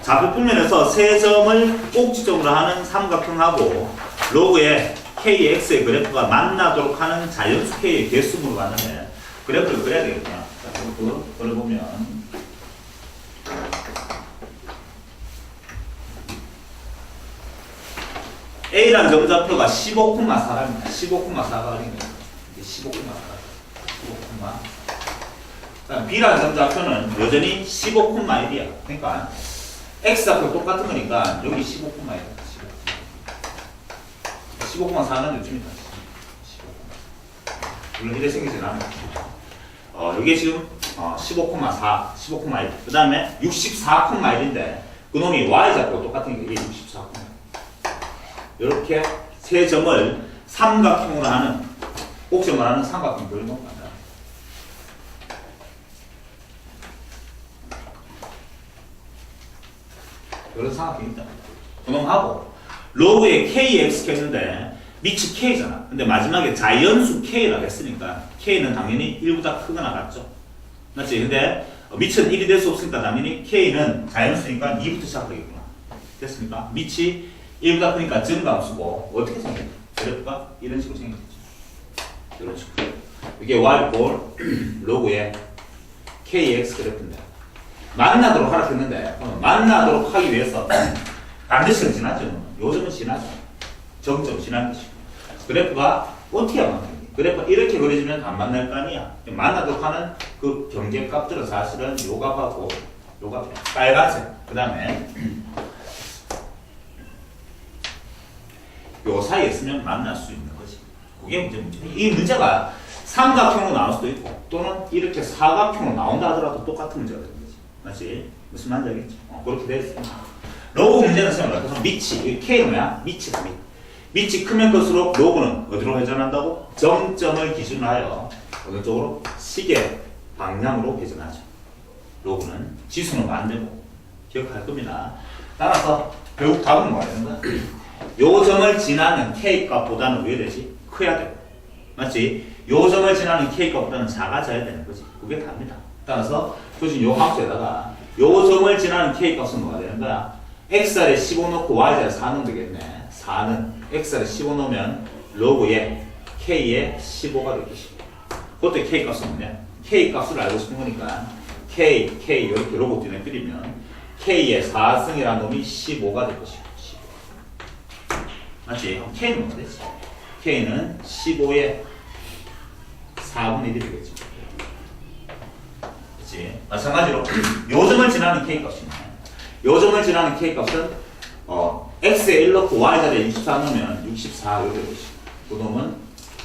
좌표 평면에서 세 점을 꼭지점으로 하는 삼각형하고 로그의 KX의 그래프가 만나도록 하는 자연수 K의 개수로 가는데 그래프를 그려야 되겠구나. 자, 이거 그려보면 A라는 점좌표가 15,4입니다. 15,4가 아닌 거예요. 15,4. B라는 점좌표는 여전히 15,1이야. 그러니까 X좌표 똑같은 거니까 여기 15,1이야. 15,4는 요즘이다. 15,4. 물론 이래 생기진 않아요. 여기 지금 15,4, 15,1. 그 다음에 64,1인데 그놈이 Y좌표 똑같은 게 이게 64,1. 이렇게 세 점을 삼각형으로 하는 꼭점을 하는 삼각형 그리는 겁니다. 이런 삼각형이 있다. 그놈하고 로그에 KX가 있는데 미치 K잖아. 근데 마지막에 자연수 K라고 했으니까 K는 당연히 1보다 크거나 같죠. 맞지? 근데 미치는 1이 될 수 없으니까 당연히 K는 자연수니까 2부터 시작하겠구나. 됐습니까? 미치 1보다 크니까 증가함수고 어떻게 생겼냐? 그래프가 이런 식으로 생겼죠. 이런 식으로. 이게 Y 로그의 KX 그래프인데 만나도록 하라 했는데 만나도록 하기 위해서 반드시는 지나죠. 요즘은 지나죠. 정점 지난 것이고 그래프가 어떻게 안 만나요? 그래프가 이렇게 그려지면 안 만날 거 아니야. 만나도록 하는 그 경계값들은 사실은 요 값하고 요 값이야. 빨간색. 그 다음에 요 사이에 있으면 만날 수 있는 거지. 그게 문제입니다. 이 문제가 삼각형으로 나올 수도 있고 또는 이렇게 사각형으로 나온다 하더라도 똑같은 문제가 되는 거지. 맞지? 무슨 말인지 알겠지? 그렇게 되어 있습니다. 로그 문제는 생각해서 미치, K는 뭐야? 미치다. 미치 크면 클수록 로그는 어디로 회전한다고? 정점을 기준으로 하여 어느 쪽으로? 시계 방향으로 회전하죠. 로그는 지수는 반대고 기억할 겁니다. 따라서 결국 답은 뭐가 되는 거야? 요 점을 지나는 K 값보다는 왜 되지? 커야 돼. 맞지? 요 점을 지나는 K 값보다는 작아져야 되는 거지. 그게 답니다. 따라서 교수님 요 함수에다가 요 점을 지나는 K 값은 뭐가 되는 거야? X자리에 15 넣고 Y자리에 4 넣으면 되겠네. 4는 X자리에 15 넣으면 로그에 K에 15가 되겠지. 그것도 K 값은 뭐냐? K 값을 알고 싶은 거니까 K 이렇게 로그 뒤에 그리면 K의 4승이라는 놈이 15가 될 것이고 15. 맞지? K는 뭐가 되지? K는 15의 4분의 1이 되겠지. 그치? 마찬가지로 요점을 지나는 K 값이네. 요점을 지나는 K 값은 X에 1 넣고 Y자리에 64 넣으면 64 이렇게 되겠지. 그 놈은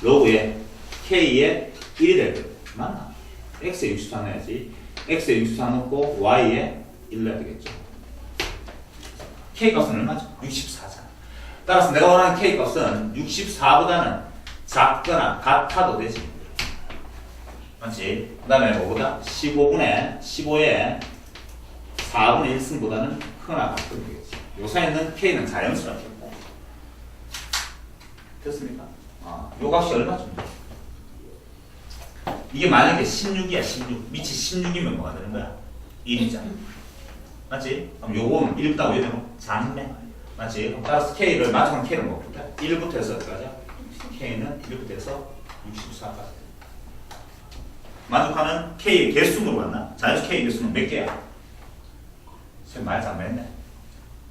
로그에 K에 1이 될 거야. 맞나? X에 64 넣어야지. X에 64 넣고 Y에 1 넣어야 되겠죠. K 값은 얼마죠? 64잖아. 따라서 내가 원하는 K 값은 64보다는 작거나 같아도 되지. 맞지? 그 다음에 뭐보다? 15의 4분의 1승보다는 크거나 같으면 되겠지. 요 사이에는 K는 자연수라고 했고. 됐습니까? 요 값이 얼마죠? 이게 만약에 16이야, 16. 밑이 16이면 뭐가 되는 거야? 1이잖아. 맞지? 그럼 요거는 1보다 왜 되노? 작네. 맞지? 그럼 따라서 K를, 마지막 K를 뭐 볼까? 1부터 해서 어디까지? K는 1부터 해서 64까지. 만족하는 K의 개수로 갔나? 자연수 K의 개수는 몇 개야? 지금 말 잘못했네.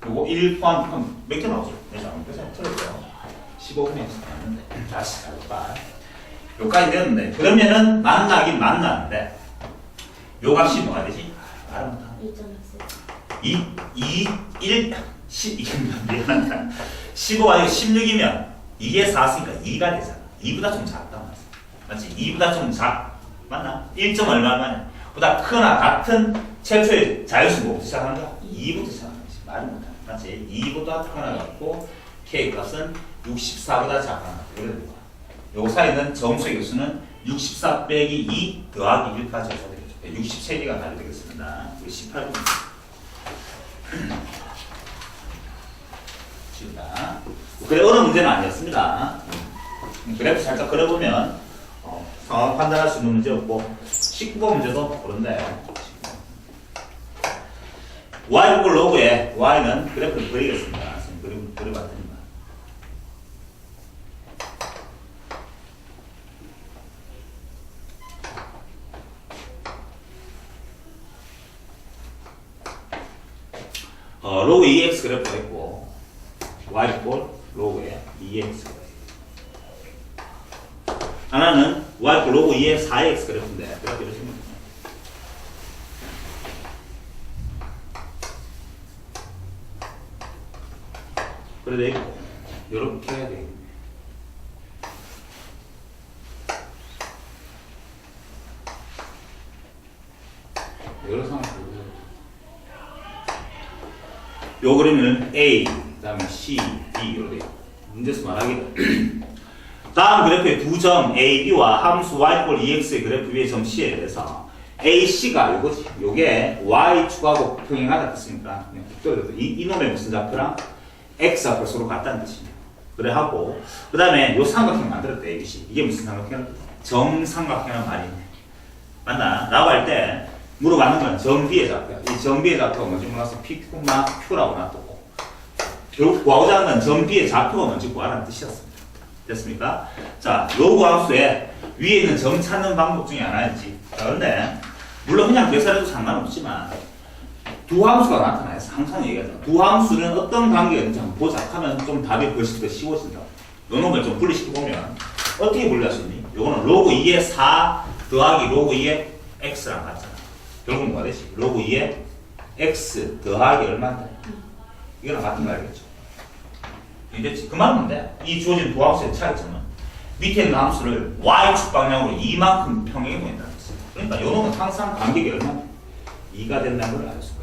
요거 1 포함하면 몇 개 나오죠? 네, 잘못해서 틀렸어요. 15분의 1씩 나왔는데 다시 가볼까? 요까지 되었는데 그러면은 만나긴 만나는데 요 값이 뭐가 되지? 알아본다. 2, 1, 10 이게 미안하다. 15 아니고 16이면 이게 4쓰니까 2가 되잖아. 2보다 좀 작다 말이야. 맞지? 2보다 좀 맞나? 1점 얼마냐? 보다 크거나 같은 최초의 자연수 뭐부터 시작하는 거야? 2부터 시작하는 거지. 말이 못하네. 맞지? 2보다 크거나 같고 K 값은 64보다 작거나 이래 되는 거야. 요 사이는 정수의 개수는 64 빼기 2 더하기 1까지 해서 되겠죠. 63개가 달이 되겠습니다. 우리 18분. 지우다. 그래 어려운 문제는 아니었습니다. 그래프 살짝 그려보면 상황 판단할 수 있는 문제였고 19번 문제도 그런데 y 보고 로그에 y는 그래프를 그리겠습니다. 그려봤더니만. 로그 2x 그래프가 있고 y 꼴 로그에 2x 그래프. 하나는 y 꼴 로그 2에 4x 그래프인데 그래프 이렇게 생깁니다. 그래 있고 이렇게 해야 되겠네. 여러 상황 요 그림은 A, 그다음에 C, D 이렇게 문제에서 말하기를 다음 그래프의 두 점 A, B와 함수 y 꼴 2x의 그래프 위의 점 C에 대해서 A, C가 요거지. 요게 y 축하고 평행하다 했으니까 이놈의 무슨 좌표랑 x 좌표 서로 같다는 뜻입니다. 그래 하고 그 다음에 요 삼각형 만들었대 A, B, C. 이게 무슨 삼각형이야? 정삼각형이라는 말이 있네. 맞나? 라고 할 때 물어봤는 건 정비의 좌표야. 이 정비의 좌표가 뭔지 몰라서 P, Q라고 놔두고 결국 구하고자 하는 건 정비의 좌표가 뭔지 구하라는 뜻이었습니다. 됐습니까? 자, 로그 함수에 위에 있는 점 찾는 방법 중에 하나였지. 자, 그런데 물론 그냥 계산해도 상관없지만 두 함수가 나타나서 항상 얘기하잖아. 두 함수는 어떤 관계가 있는지 한번 보자 하면 좀 답이 훨씬 더 쉬워진다고. 요런 걸 좀 분리시켜보면 어떻게 분리할 수 있니? 요거는 로그 2의 4 더하기 로그 2의 x랑 같잖아. 결국 뭐가 되지? 로그 2의 x 더하기 얼마인데? 이거랑 같은 거 알겠죠? 이랬지. 그 말은 뭔데? 이 주어진 두 함수의 차이점은 밑에 있는 함수를 y축 방향으로 이만큼 평행해 보인다는 뜻이야. 그러니까 요놈은 항상 간격이 얼마나 2가 된다는 걸 알 수가 있어요.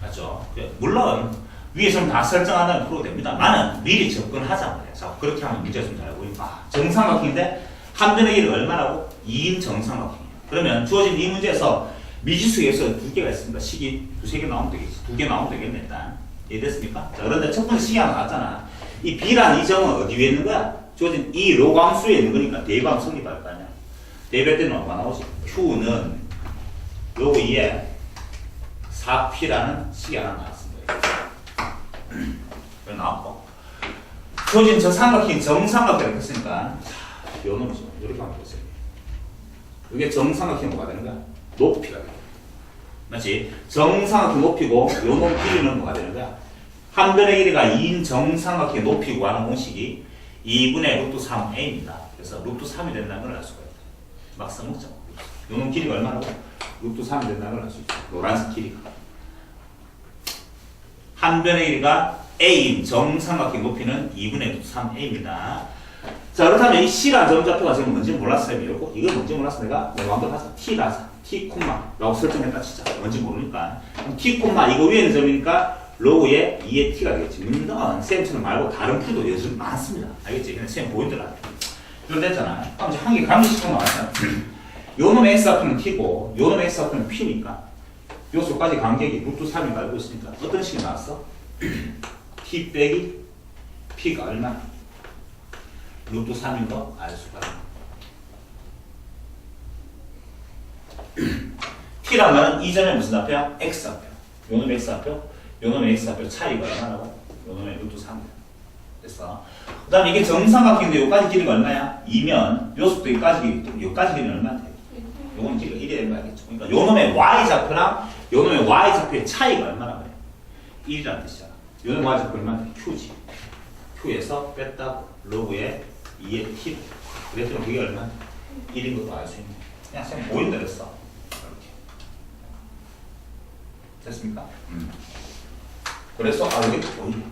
맞죠? 물론 위에서는 다 설정하는 프로가 됩니다. 나는 미리 접근하자 말이야. 자, 그렇게 하면 문제가 좀 잘 보이니까. 정삼각형인데 한 변의 길이가 얼마라고? 2인 정삼각형이야. 그러면 주어진 이 문제에서 미지수에서 두 개가 있습니다. 식이 두세 개 나오면 되겠지. 두 개 나오면 되겠네, 일단. 이해됐습니까? 자, 그런데 첫 번째 식이 하나 나왔잖아. 이 B라는 이 점은 어디 위에 있는 거야? 주어진 이 로그 함수에 있는 거니까 대입하면 성립할 거 아니야. 대입할 때는 얼마 나오지? Q는 로그 2에 4P라는 식이 하나 나왔습니다. 그래 나왔고. 주어진 저 삼각형이 정삼각형을 했으니까 요 놈이죠. 이렇게 하면 되겠어요. 이게 정삼각형 뭐가 되는 거야? 높이가 되는 거야. 맞지? 정삼각형 높이고 요 놈 길이는 뭐가 되는 거야? 한 변의 길이가 2인 정삼각형 높이 구하는 공식이 2분의 루트 3a입니다. 그래서 루트 3이 된다는 걸 알 수가 있다. 막 써먹자. 요 놈 길이가 얼마라고? 루트 3이 된다는 걸 알 수 있어. 노란색 길이가. 한 변의 길이가 a인 정삼각형 높이는 2분의 루트 3a입니다. 자, 그렇다면 이 C라는 점좌표가 지금 뭔지 몰랐어요. 이러고 이건 뭔지 몰랐어. 내가 완벽하자. T라자. T 콤마라고 설정했다 치자. 뭔지 모르니까. 그럼 T 콤마 이거 위에 있는 점이니까 로그에 2의 T가 되겠지. 물론 쌤처럼 말고 다른 풀도 요즘 많습니다. 알겠지? 그냥 쌤 보이더라. 이런 됐잖아. 그럼 이제 한 개 감리시켜 나왔잖아. 요 놈의 X 앞에는 T고 요 놈의 X 앞에는 P니까 요소까지 간격이 루트 3이 알고 있으니까 어떤 식이 나왔어? T 빼기 P가 얼마? 루트 3인 거 알 수가 있어. T라면 이 점의 무슨 좌표야? X 좌표. 요 놈의 X 좌표, 요 놈의 X 좌표 차이가 얼마라고? 요 놈의 루트 3. 됐어. 그 다음에 이게 정삼각형인데 요까지 길이가 얼마야? 2면 요속도 요까지 길이는 얼마야? 요건 길이가 1이 되는 거 알겠죠? 그러니까 요 놈의 Y 좌표랑 요 놈의 Y 좌표의 차이가 얼마나 그래? 1이라는 뜻이잖아. 요 놈의 Y 좌표 얼마나? Q지. Q에서 뺐다고 로그에 2의 T. 그랬더니 그게 얼마? 1인 것도 알 수 있네. 그냥 쌤 보인다 그랬어. 이렇게. 됐습니까? 그래서 여기 보이네.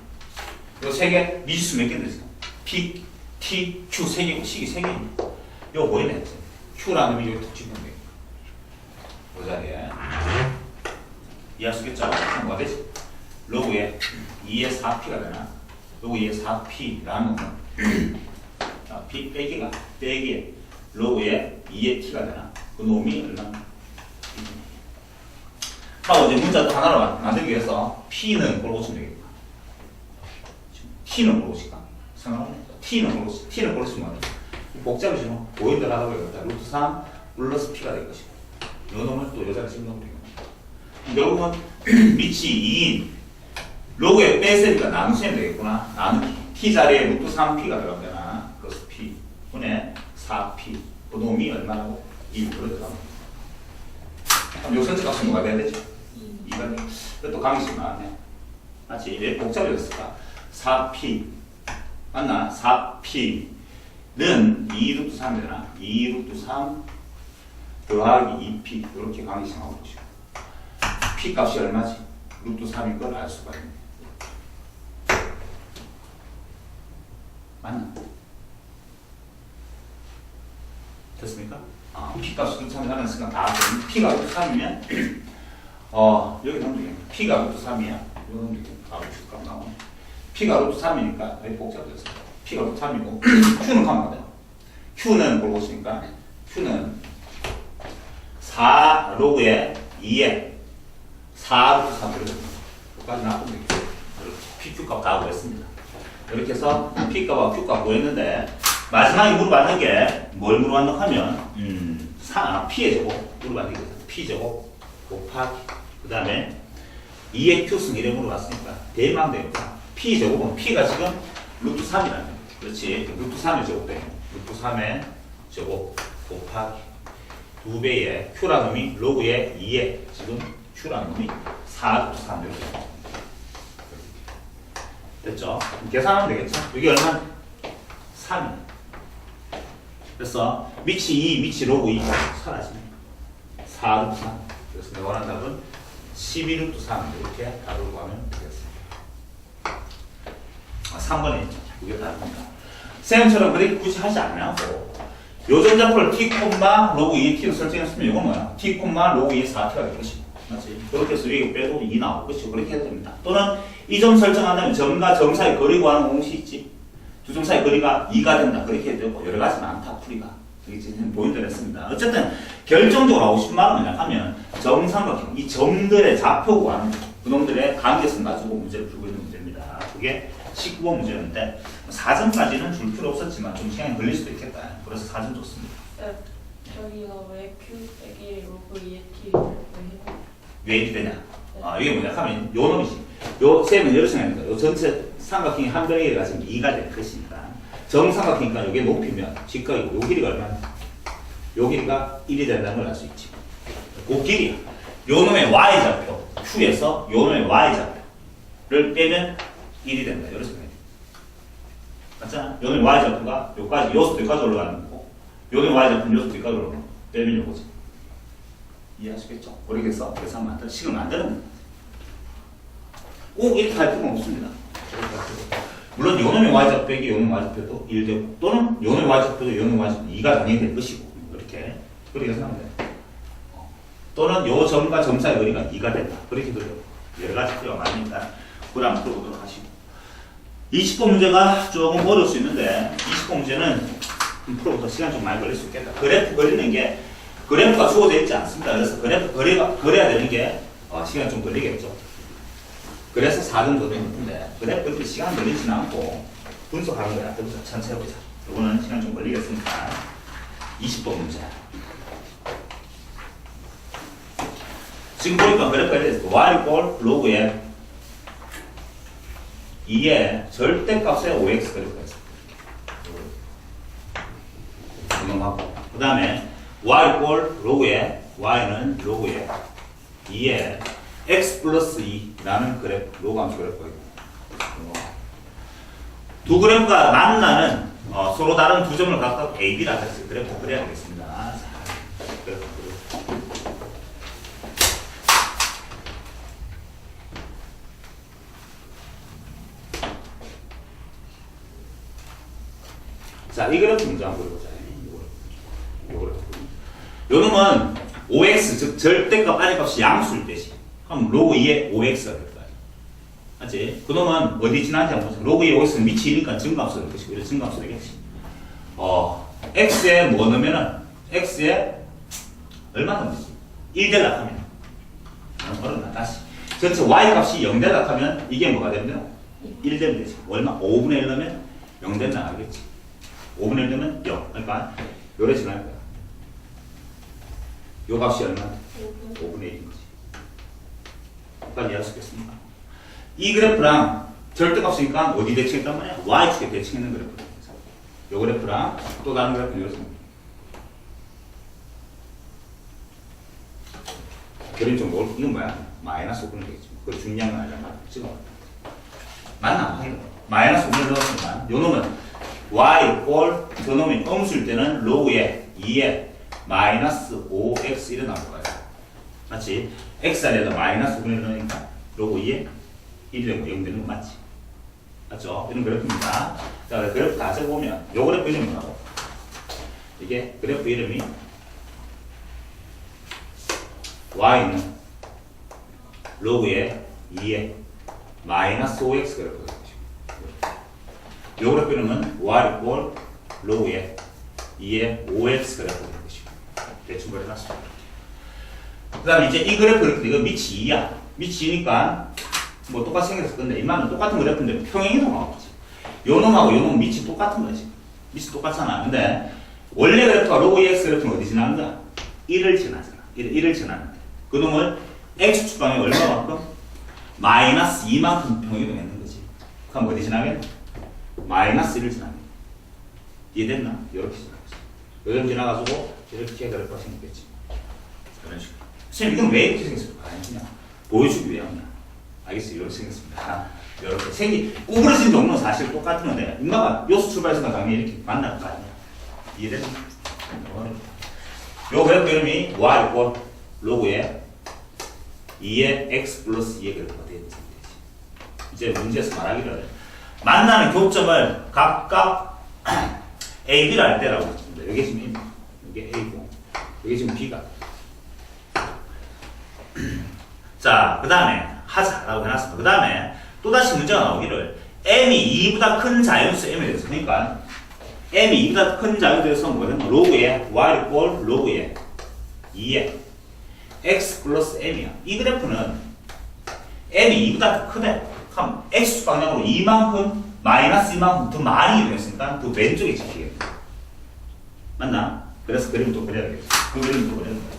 요 세 개, 미지수 몇 개 되지? P, T, Q 세 개고 식이 세 개입니 이거 보이네. Q라는 놈이 여기 툭 찍으면 돼. 그 자리에. 이해할 수 있겠죠? 뭐가 되지? 로그에 2의 4P가 되나? 로그 2의 4P라는 놈은 P 빼기가 빼기에 로그에 2의 T가 되나? 그 놈이 얼마나? 하고 이제 문자 또 하나로 만들기 위해서 P는 꼴 고치면 되겠다. T는 꼴 고칠까? 생각하면 T는 꼴 고치면 복잡이지 뭐. 보인다 하다고 해서 루트 3 플러스 P가 될 것이고 이 놈을 또 여자가 집어넣으면 되겠다. 결국은 밑이 2인 로그에 뺐으니까 나누시면 되겠구나. 나누기. t 자리에 루트 3p가 들어가잖아. 그래서 p 분의 4p. 그 놈이 얼마라고? 2. 그렇게 가면. 그럼 요 선택 값은 뭐가 돼야 되지? 2가 돼. 이것도 강의식 나왔네. 맞지? 왜 복잡해졌을까? 4p. 맞나? 4p는 2 루트 3이잖아. 2 루트 3 더하기 2p. 이렇게 강의식 나오고 있죠. p 값이 얼마지? 루트 3인 걸 알 수가 있네. 맞나? 됐습니까? p 값이 루트 3이 하는 순간 다 p가 루트 3이면 여기 넘기게 p가 루트 3이야. 여기 넘기게 바로 q 값 나오네. p가 루트 3이니까 여기 복잡해졌어. p가 루트 3이고 q는 가면 돼. q는 뭘 보시니까 q는 4 로그에 2에 4 루트 3 이렇게 여기까지 나쁘면 되겠죠. 이렇게 pq 값 다 구했습니다. 이렇게 해서 p 값과 q 값 구했는데 마지막에 물어봤는 게 뭘 물어봤노 하면 p의 제곱 물어봤는 게 p 제곱 곱하기 그 다음에 2의 q승 이래 물어봤으니까 대망되니까 p 제곱은 p가 지금 루트 3이라는 거야. 그렇지. 루트 3의 제곱돼. 루트 3의 제곱 곱하기 2배의 q라는 놈이 로그의 2에 지금 q라는 놈이 4 루트 3 이렇게 됐죠? 계산하면 되겠죠? 이게 얼마? 3. 그래서 밑이 2, 밑이 로그 2 사라지네. 4 루트 3. 그래서 내가 원하는 답은 12 루트 3 이렇게 답을 구하면 되겠습니다. 3번에 있죠. 이게 답입니다. 쌤처럼 그렇게 굳이 하지 않냐고. 요전자표를 t, 로그 2의 t로 설정했으면 이건 뭐야? t, 로그 2의 4t가 될 것이고. 맞지? 그렇게 해서 위에 빼도 2 나오고, 그렇죠? 그렇게 해야 됩니다. 또는 이 점 설정한다면 점과 점 사이 거리 구하는 공식이 있지. 두 점 사이 거리가 2가 된다. 그렇게 해도 되고, 여러 가지 많다, 풀이가. 이게 지금 보인대로 했습니다. 어쨌든, 결정적으로 하고 싶은 말은 뭐냐 하면, 정삼각형, 이 점들의 좌표 구하는 그놈들의 관계성 가지고 문제를 풀고 있는 문제입니다. 그게 19번 문제였는데, 4점까지는 줄 필요 없었지만, 좀 시간이 걸릴 수도 있겠다. 그래서 4점 줬습니다. 저기가 왜 q 빼기 로그 2의 t를 왜 이렇게 되냐? 이게 뭐냐 하면 요 놈이지. 요 셈은 이렇게 생각합니다. 요 전체 삼각형이 한 변에 가지고 2가 될 것이니까 정삼각형이니까 요게 높이면 직각이고 요 길이가 얼마냐? 요 길이가 1이 된다는 걸 알 수 있지. 그 길이야. 요 놈의 y좌표 q에서 요 놈의 y좌표를 빼면 1이 된다. 이렇게 생각해. 맞잖아? 요 놈의 y좌표가 요까지 요수도 여기까지 올라가는 거고 요 놈의 y좌표는 요수도 여기까지 올라가는 거 빼면 요거지. 이해하시겠죠? 그렇게 해서 계산 식을 만드는 겁니다. 꼭 이렇게 할 필요는 없습니다. 물론 요놈의 y좌표 빼기 요놈의 y좌표도 1되고 또는 요놈의 y좌표도 요놈의 y좌표도 2가 당연히 될 것이고 그렇게 계산하면 돼요. 또는 요 점과 점 사이 거리가 2가 된다. 그렇게 돼요. 여러 가지 필요가 많으니까 그걸 한번 풀어보도록 하시고 20번 문제가 조금 어려울 수 있는데 20번 문제는 풀어보다 시간 좀 많이 걸릴 수 있겠다. 그래프 그리는 게 그래프가 주어져 있지 않습니다. 그래서 그래프 그려야 되는 게 시간 좀 걸리겠죠. 그래서 4등 더 되는데 그래프 그렇게 시간 걸리지는 않고 분석하는 거야. 그래서 천천히 해보자. 이거는 시간 좀 걸리겠으니까 20번 문제. 지금 보니까 그래프가 이렇게 있어. y 꼴 로그에 2의 절대값의 5x 그래프가 있어. 넘어가고 그 다음에 y 꼴 로그에 y는 로그에 2에 x 플러스 2라는 그래프, 로그 함수 그래프가 있고 두 그래프가 만나는 서로 다른 두 점을 각각 A, B라 해서 그래프 그려야 되겠습니다. 자, 이 그래프 문제 한번 보자. 요 놈은 5x, 즉 절대값 아래값이 양수일 때지. 그럼 로그 2에 5x가 될 거야. 맞지? 그 놈은 어디 지나는지 한번 보자. 로그 2에 5x는 밑이 1이니까 증가함수 될 것이고, 이래 증가함수 되겠지. x에 뭐 넣으면은, x에 얼마 넣으면 되지? 1 되려고 하면. 어렵나? 다시. 전체 y 값이 0 되려고 하면 이게 뭐가 되면 1 되면 되지. 얼마? 5분의 1 넣으면 0 된다 알겠지? 5분의 1 되면 0. 그러니까 요래 지날 거야. 요 값이 얼마? 5분의 1인 거지. 그래프까지 이해할 수 있겠습니까? 이 그래프랑 절대값이니까 어디 대칭했단 말이야? y축에 대칭했는 그래프. 요 그래프랑 또 다른 그래프는 이렇습니다. 그림 좀 뭘, 이건 뭐야? 마이너스 5분을 되겠지. 그 중요한 건 아니잖아. 찍어. 맞나? 마이너스 5분을 넣었으니까 요 놈은 y 꼴 저 놈이 음수일 때는 로그에 2에 마이너스 5x 이래 나올 거야. 맞지? x 안에다 마이너스 5분을 넣으니까 로그 2에 1이 되고 0 되는 거 맞지? 맞죠? 이런 그래프입니다. 자, 그래프 다 적어보면 요 그래프 이름이 뭐라고? 이게 그래프 이름이 y는 로그에 2에 마이너스 5x 그래프가 되죠. 요 그래프 이름은 y 꼴 로그에 2에 5x 그래프가 되는 것이고 대충 그려놨습니다. 그 다음에 이제 이 그래프 이거 밑이 2야. 밑이 2니까 뭐 똑같이 생겼을 건데 이만은 똑같은 그래프인데 평행이동 나오지. 요 놈하고 요 놈 밑이 똑같은 거지. 밑이 똑같잖아. 근데 원래 그래프가 로그 2x 그래프는 어디 지나는 거야? 1을 지나잖아. 1을 지나는데 그 놈을 x축 방에 얼마만큼? 마이너스 2만큼 평행이동했는 거지. 그럼 어디 지나겠노? 마이너스 1을 지나는 거야. 이해됐나? 이렇게 지나겠지. 요즘 지나가지고 이렇게 그래프가 생겼겠지. 이런 식으로. 선생님 이건 왜 이렇게 생겼을까? 아니 그냥 보여주기 위함이야. 알겠어요? 이렇게 생겼습니다. 이렇게 구부러진 종류는 사실 똑같은 건데 인마가 요수 출발해서 당연히 이렇게 만날 거 아니야. 이해됐나? 요 그래프 이름이 y 꼴 로그에 2의 x 플러스 2의 그래프가 되지. 이제 문제에서 말하기를 만나는 교점을 각각 A, B를 할 때라고 했습니다. 여기 지금 이게 A고 여기 지금 B가. 자, 그 다음에 하자라고 해놨습니다. 그 다음에 또다시 문제가 나오기를 m이 2보다 큰 자연수 m에 대해서 그러니까 m이 2보다 큰 자연수에 대해서 뭐냐면 로그에 y 꼴 로그에 2에 x 플러스 m이야. 이 그래프는 m이 2보다 크대. 그럼 x 방향으로 2만큼 마이너스 2만큼 더 많이 이동했으니까 그 왼쪽에 찍히겠네. 맞나? 그래서 그림을 또 그려야겠지. 그 그림을 또 그리는 거야.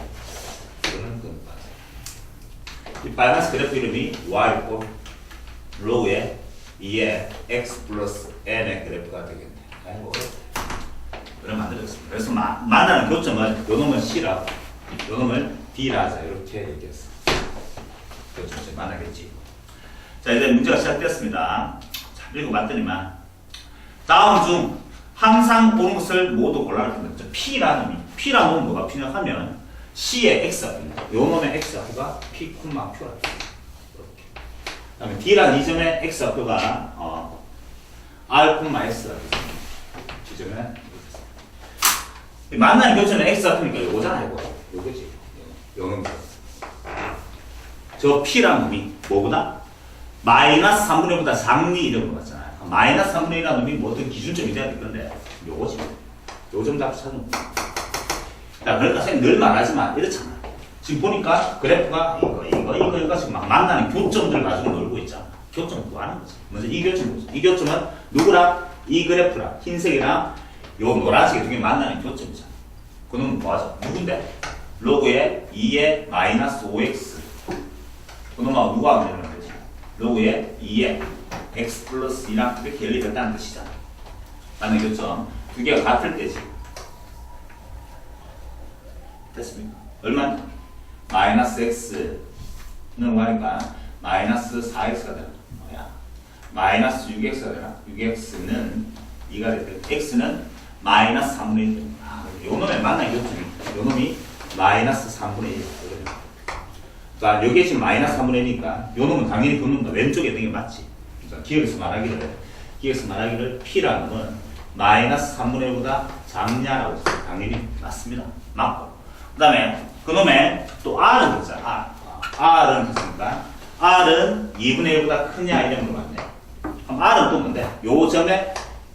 이 빨간색 그래프 이름이 y 꼴 로그에 2에 x 플러스 n의 그래프가 되겠네. 아이고 그럼 만들었습니다. 그래서 만나는 교점을 요 놈은 C라, 요 놈을 D라 하자 이렇게 얘기했어. 교점 이제 만나겠지. 자 이제 문제가 시작됐습니다. 자 읽어봤더니만 다음 중 항상 옳은 것을 모두 골라라. P라는 놈이 P라는 놈은 뭐가 P냐 하면 C의 X합입니다. 요 놈의 X합표가 P, Q라. 이렇게. 그 다음에 D라는 이 점의 X합표가 R, X라. 지점에 만나는 교점의 X합표니까 요거잖아, 이거. 요거지. 요 놈. 저 P라는 놈이 뭐보다? 마이너스 3분의 1보다 작니 이런 거 같잖아요. 마이너스 3분의 1이라는 놈이 뭐 어떤 기준점이 돼야 될 건데, 요거지. 요점 답 찾는 거. 야, 그러니까 선생님 늘 말하지만 이렇잖아. 지금 보니까 그래프가 이거 지금 막 만나는 교점들 가지고 놀고 있잖아. 교점 구하는 거지. 먼저 이 교점 보자. 이 교점은 누구랑? 이 그래프랑 흰색이랑 요 노란색이 두 개 만나는 교점이잖아. 그놈은 뭐하죠? 누군데? 로그에 2에 마이너스 5x. 그놈하고 누가 하면 되는 거지? 로그에 2에 x 플러스 2랑 이렇게 연립했다는 뜻이잖아. 만나는 교점. 두 개가 같을 때지. 됐습니까? 얼마? 마이너스 x는 뭐니까 마이너스 4x가 되나? 뭐야? 마이너스 6x가 되나? 6x는 2가 될 때 x는 마이너스 3분의 1 됩니다. 요 놈의 만나는 교점이 요 놈이 마이너스 3분의 1 그러니까 여기에 지금 마이너스 3분의 1이니까 요 놈은 당연히 그 놈보다 왼쪽에 있는 게 맞지. 그러니까 기억에서 말하기를 P라는 건 마이너스 3분의 1보다 작냐라고 했어요. 당연히 맞습니다. 맞고 그 다음에 그놈의 또 R은 있잖아. R은 있으니까 R은 2분의 1보다 크냐 이런 거 같네. 그럼 R은 또 뭔데? 요 점에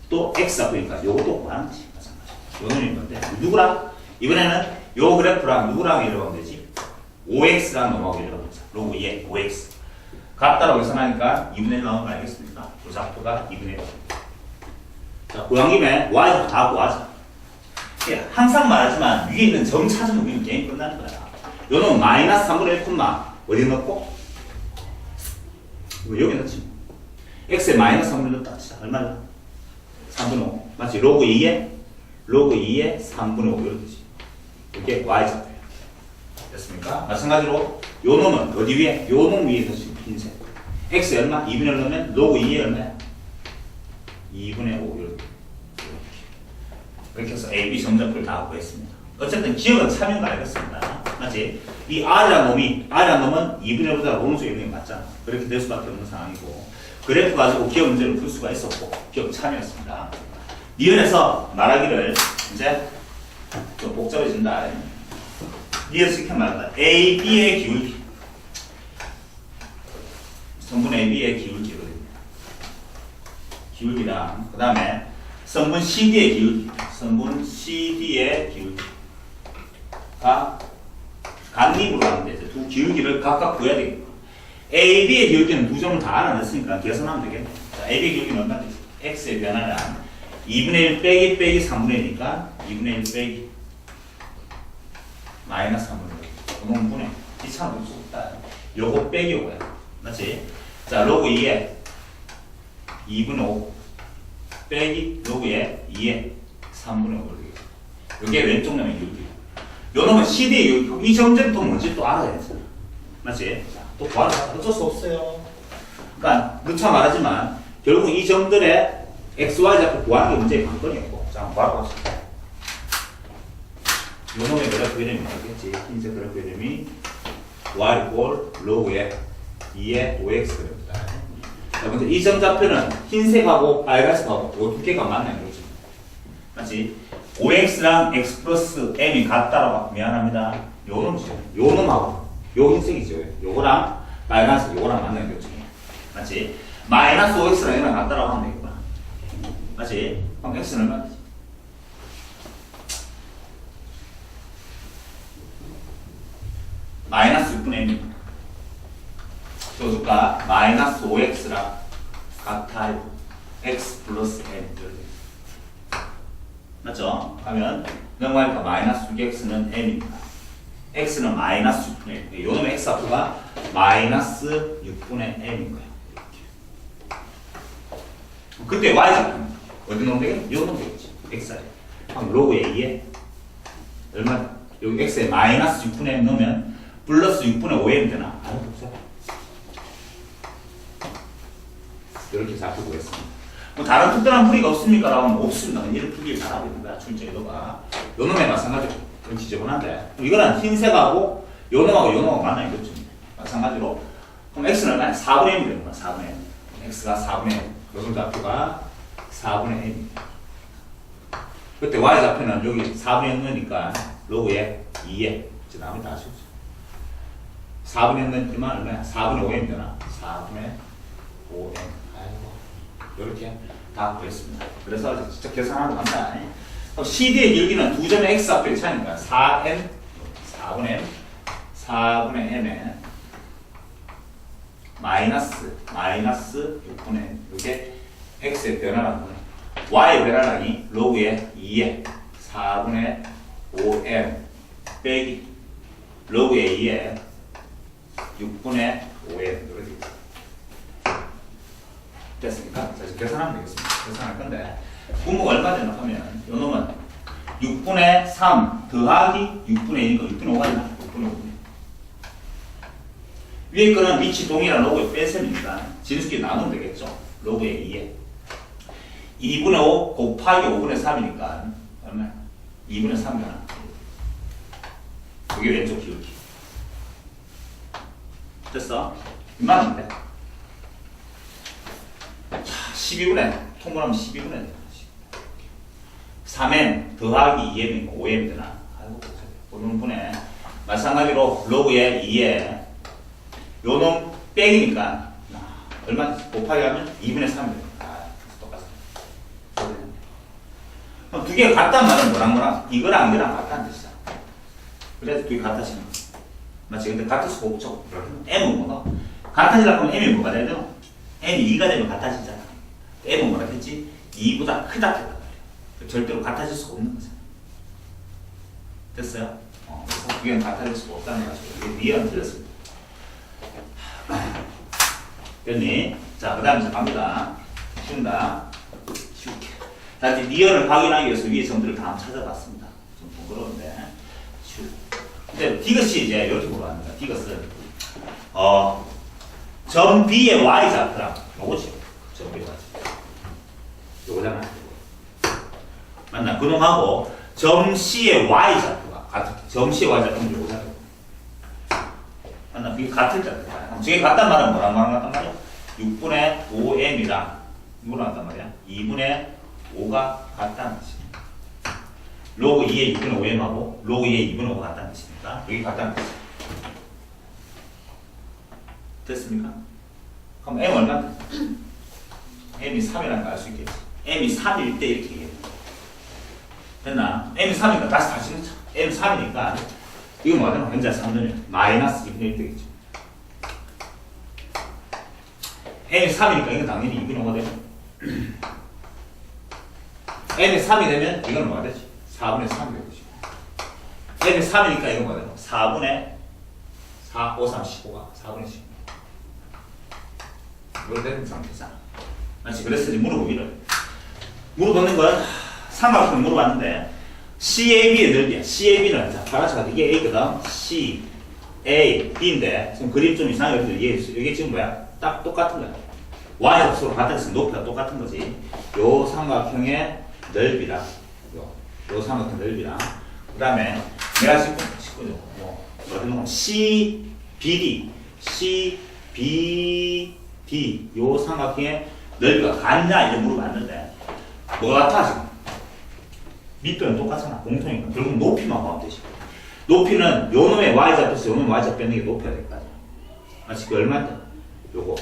또 X가 보니까 요것도 구하는 거지. 마찬가지. 요 놈이 뭔데? 누구랑? 이번에는 요 그래프랑 누구랑 이러고 하면 되지? 5X랑 놈하고 이러고 하자. 로그 2에 5X. 같다라고 계산하니까 2분의 1 나오는 거 알겠습니까? 요 좌표가 2분의 1. 자, 고양 김에 Y도 다 구하자. 항상 말하지만 위에 있는 점 찾으면 우리는 게임 끝나는 거야. 요놈 마이너스 3분의 1 콤마 어디 넣고? 여기 넣지. x에 마이너스 3분의 넣었다. 얼마냐? 3분의 5. 맞지? 로그 2에 3분의 5 이렇게. 이게 y좌표예요. 됐습니까? 마찬가지로 요 놈은 어디 위에? 요 놈 위에 넣지. 흰색. x 얼마? 2분의 1 넣으면 로그 2에 얼마야? 2분의 5 이렇게. 이렇게 해서 A, B 점좌표를 다 구했습니다. 어쨌든 기억은 참여가 알겠습니다. 맞지? 이 R이라는 놈은 2분의 1보다 오른쪽에 있는 게 맞잖아. 그렇게 될 수밖에 없는 상황이고 그래프 가지고 기억 문제를 풀 수가 있었고 기억 참여였습니다. 니은에서 말하기를 이제 좀 복잡해진다. 니은에서 이렇게 말한다. A, B의 기울기 성분 A, B의 기울기거든요. 기울기랑 그 다음에 성분 CD의 기울기 성분 CD의 기울기가 간립으로 하면 되죠. 두 기울기를 각각 구해야 되겠고 A, B의 기울기는 두 점을 다 알아냈으니까 계산하면 되겠네. 자, A, B의 기울기는 얼마나 되죠? X의 변화는 2분의 1 빼기 3분의 1이니까 2분의 1 빼기 마이너스 3분의 1 너무 분해 이차는 볼수 없다. 요거 빼기 요거야. 맞지? 자, 로그 2에 2분의 5 빼기 로그에 2에 3분의 5를 이게 왼쪽 놈의 기울기. 요 놈은 CD의 기울기. 이 점들도 뭔지 또 알아야 되잖아. 맞지? 또 구하는 거 어쩔 수 없어요. 그러니까 누차 말하지만 결국 이 점들의 x, y 좌표 구하는 게 문제의 관건이었고. 자, 한번 바로 갑시다. 요 놈의 그래프 이름이 뭐겠지? 흰색 그래프 이름이 y 꼴 로그에 2에 5x 그래프다. 자, 근데 이 점 좌표는 흰색하고 빨간색하고 요 두 개가 맞나요? 그렇죠? 맞지? 5x랑 x 플러스 m이 같다라고 미안합니다. 요 놈이죠. 요 놈하고 요 흰색이죠. 요거랑 빨간색 요거랑 맞나요? 그렇죠? 맞지? 마이너스 5x랑 m이 같다라고 하면 되겠구나. 맞지? 그럼 x는 얼마지? 마이너스 6분의 m입니다. 써줄까? 마이너스 5x랑 같아요. x 플러스 m. 맞죠? 하면 넘어가니까 마이너스 6x는 m입니다. x는 마이너스 6분의 1. 요놈의 x 앞으로가 마이너스 6분의 m인 거예요. 이렇게. 그때 y좌표는 어디 넣으면 되겠지? 요 넣으면 되겠지. x에. 그럼 로그 a에 얼마? 여기 x에 마이너스 6분의 m 넣으면 플러스 6분의 5m 되나? 아니, 없어요. 이렇게 좌표 구했습니다. 뭐 다른 특별한 풀이가 없습니까? 라고 하면 없습니다. 이런 풀이를 잘하고 있는 거야. 출제도가. 요 놈에 마찬가지로 좀 지저분한데. 이거는 흰색하고 요 놈하고 요 놈하고 만나는 거죠. 마찬가지로. 그럼 x는 얼마야? 4분의 m이 되는 거야. 4분의 m. x가 4분의 m. 요즘 좌표가 4분의 m입니다. 그때 y 좌표는 여기 4분의 m 넣으니까 로그에 2에 이제 나머지 다 아시죠? 4분의 m 넣으면 얼마야? 4분의 5m 되나? 4분의 5m. 아이고. 이렇게 다 구했습니다. 그래서 진짜 계산하러 간다. 그럼 CD의 기울기는 두 점의 x 앞에 차니까 4n, 4분의 m에 마이너스 6분의 m. 이게 x의 변화라는 거예요. y의 변화량이 로그에 2에 4분의 5m 빼기 로그에 2에 6분의 5m 이렇게 됐습니까? 자, 이제 계산하면 되겠습니다. 계산할 건데 분모가 얼마 되나 하면 요 놈은 6분의 3 더하기 6분의 1이니까 6분의 5가 되나? 6분의 5. 위에 거는 위치 동일한 로그에 뺀셈이니까 진수끼리 나누면 되겠죠? 로그에 2에 2분의 5 곱하기 5분의 3이니까 얼마야? 2분의 3이잖아. 그게 왼쪽 기울기. 됐어? 이만하면 돼. 12분의 통분하면 12분의 3m 더하기 2m이니까 5m 되나? 아이고, 오는 분에 마찬가지로 로그에 2에 요놈 빼기니까 얼마 곱하기 하면 2분의 3이 됩니다. 똑같습니다. 그럼 두 개가 같단 말은 뭐랑 이거랑 이거랑 같다는 뜻이다. 그래서 두 개 같아지는 거지. 맞지? 근데 같을 수가 없죠. m은 뭐가? 같아지려고 하면 m이 뭐가 돼야 되노? m이 2가 되면 같아지잖아. m은 뭐라 했지? 2보다 크다 했단 말이야. 절대로 같아질 수가 없는 거잖아. 됐어요? 그래서 두 개는 같아질 수가 없다는 거죠. 이게 니은 틀렸습니다. 됐니? 자, 그 다음에 갑니다. 쉬운다. 쉽게. 자, 이제 니은을 확인하기 위해서 위에 점들을 다 한번 찾아봤습니다. 좀 번거로운데. 쉬워. 근데 디귿이 이제 이렇게 물어봤습니다. 디귿은, 점 B의 Y좌표랑 요거지. 점 B의 Y좌표. 요거잖아. 맞나? 그놈하고 점 C의 Y좌표가 같은, 점 C의 Y좌표는 요거잖아. 맞나? 그게 같을 때. 저게 같단 말은 뭐랑 같단 말이야? 6분의 5m이랑 이거랑 같단 말이야. 2분의 5가 같다는 뜻이야. 로그 2의 6분의 5m하고 로그 2의 2분의 5가 같다는 뜻이니까 여기 같다는 뜻이야. 됐습니까? 그럼 m 얼마? m이 3이라는 걸 알 수 있겠지. m이 3일 때 이렇게 얘기해. 됐나? m이 3이니까 다시 넣자. m 3이니까 이거 뭐하잖아. 현재 3넣으면 마이너스 2분의 1 되겠죠. m이 3이니까 이건 당연히 2분의 5가 되죠. m이 3이 되면 이건 뭐가 되지? 4분의 3이 되지. m이 3이니까 이건 뭐가 되죠? 4분의 4, 5, 3, 15가 4분의 15. 이걸 되는 상태잖아. 맞지? 그래서 이제 물어보기를. 물어보는 건 삼각형을 물어봤는데 CAB의 넓이야. CAB는 자, 바라차가 이게 A거든. C, A, B인데 지금 그림 좀 이상하게 이게 지금 뭐야? 딱 똑같은 거야. Y하고 서로 같았으면 높이가 똑같은 거지. 요 삼각형의 넓이랑 요 삼각형 넓이랑 그 다음에 내가 지금 뭐라고 CBD 요 삼각형의 넓이가 같냐 이렇게 물어봤는데 뭐가 같아 지금? 밑변은 똑같잖아. 공통이니까 결국 높이만 구하면 되지. 높이는 요 놈의 Y좌표에서 요 놈의 Y좌표 빼는 게 높이가 될 거 아니야. 마치 그 얼마인데? 요거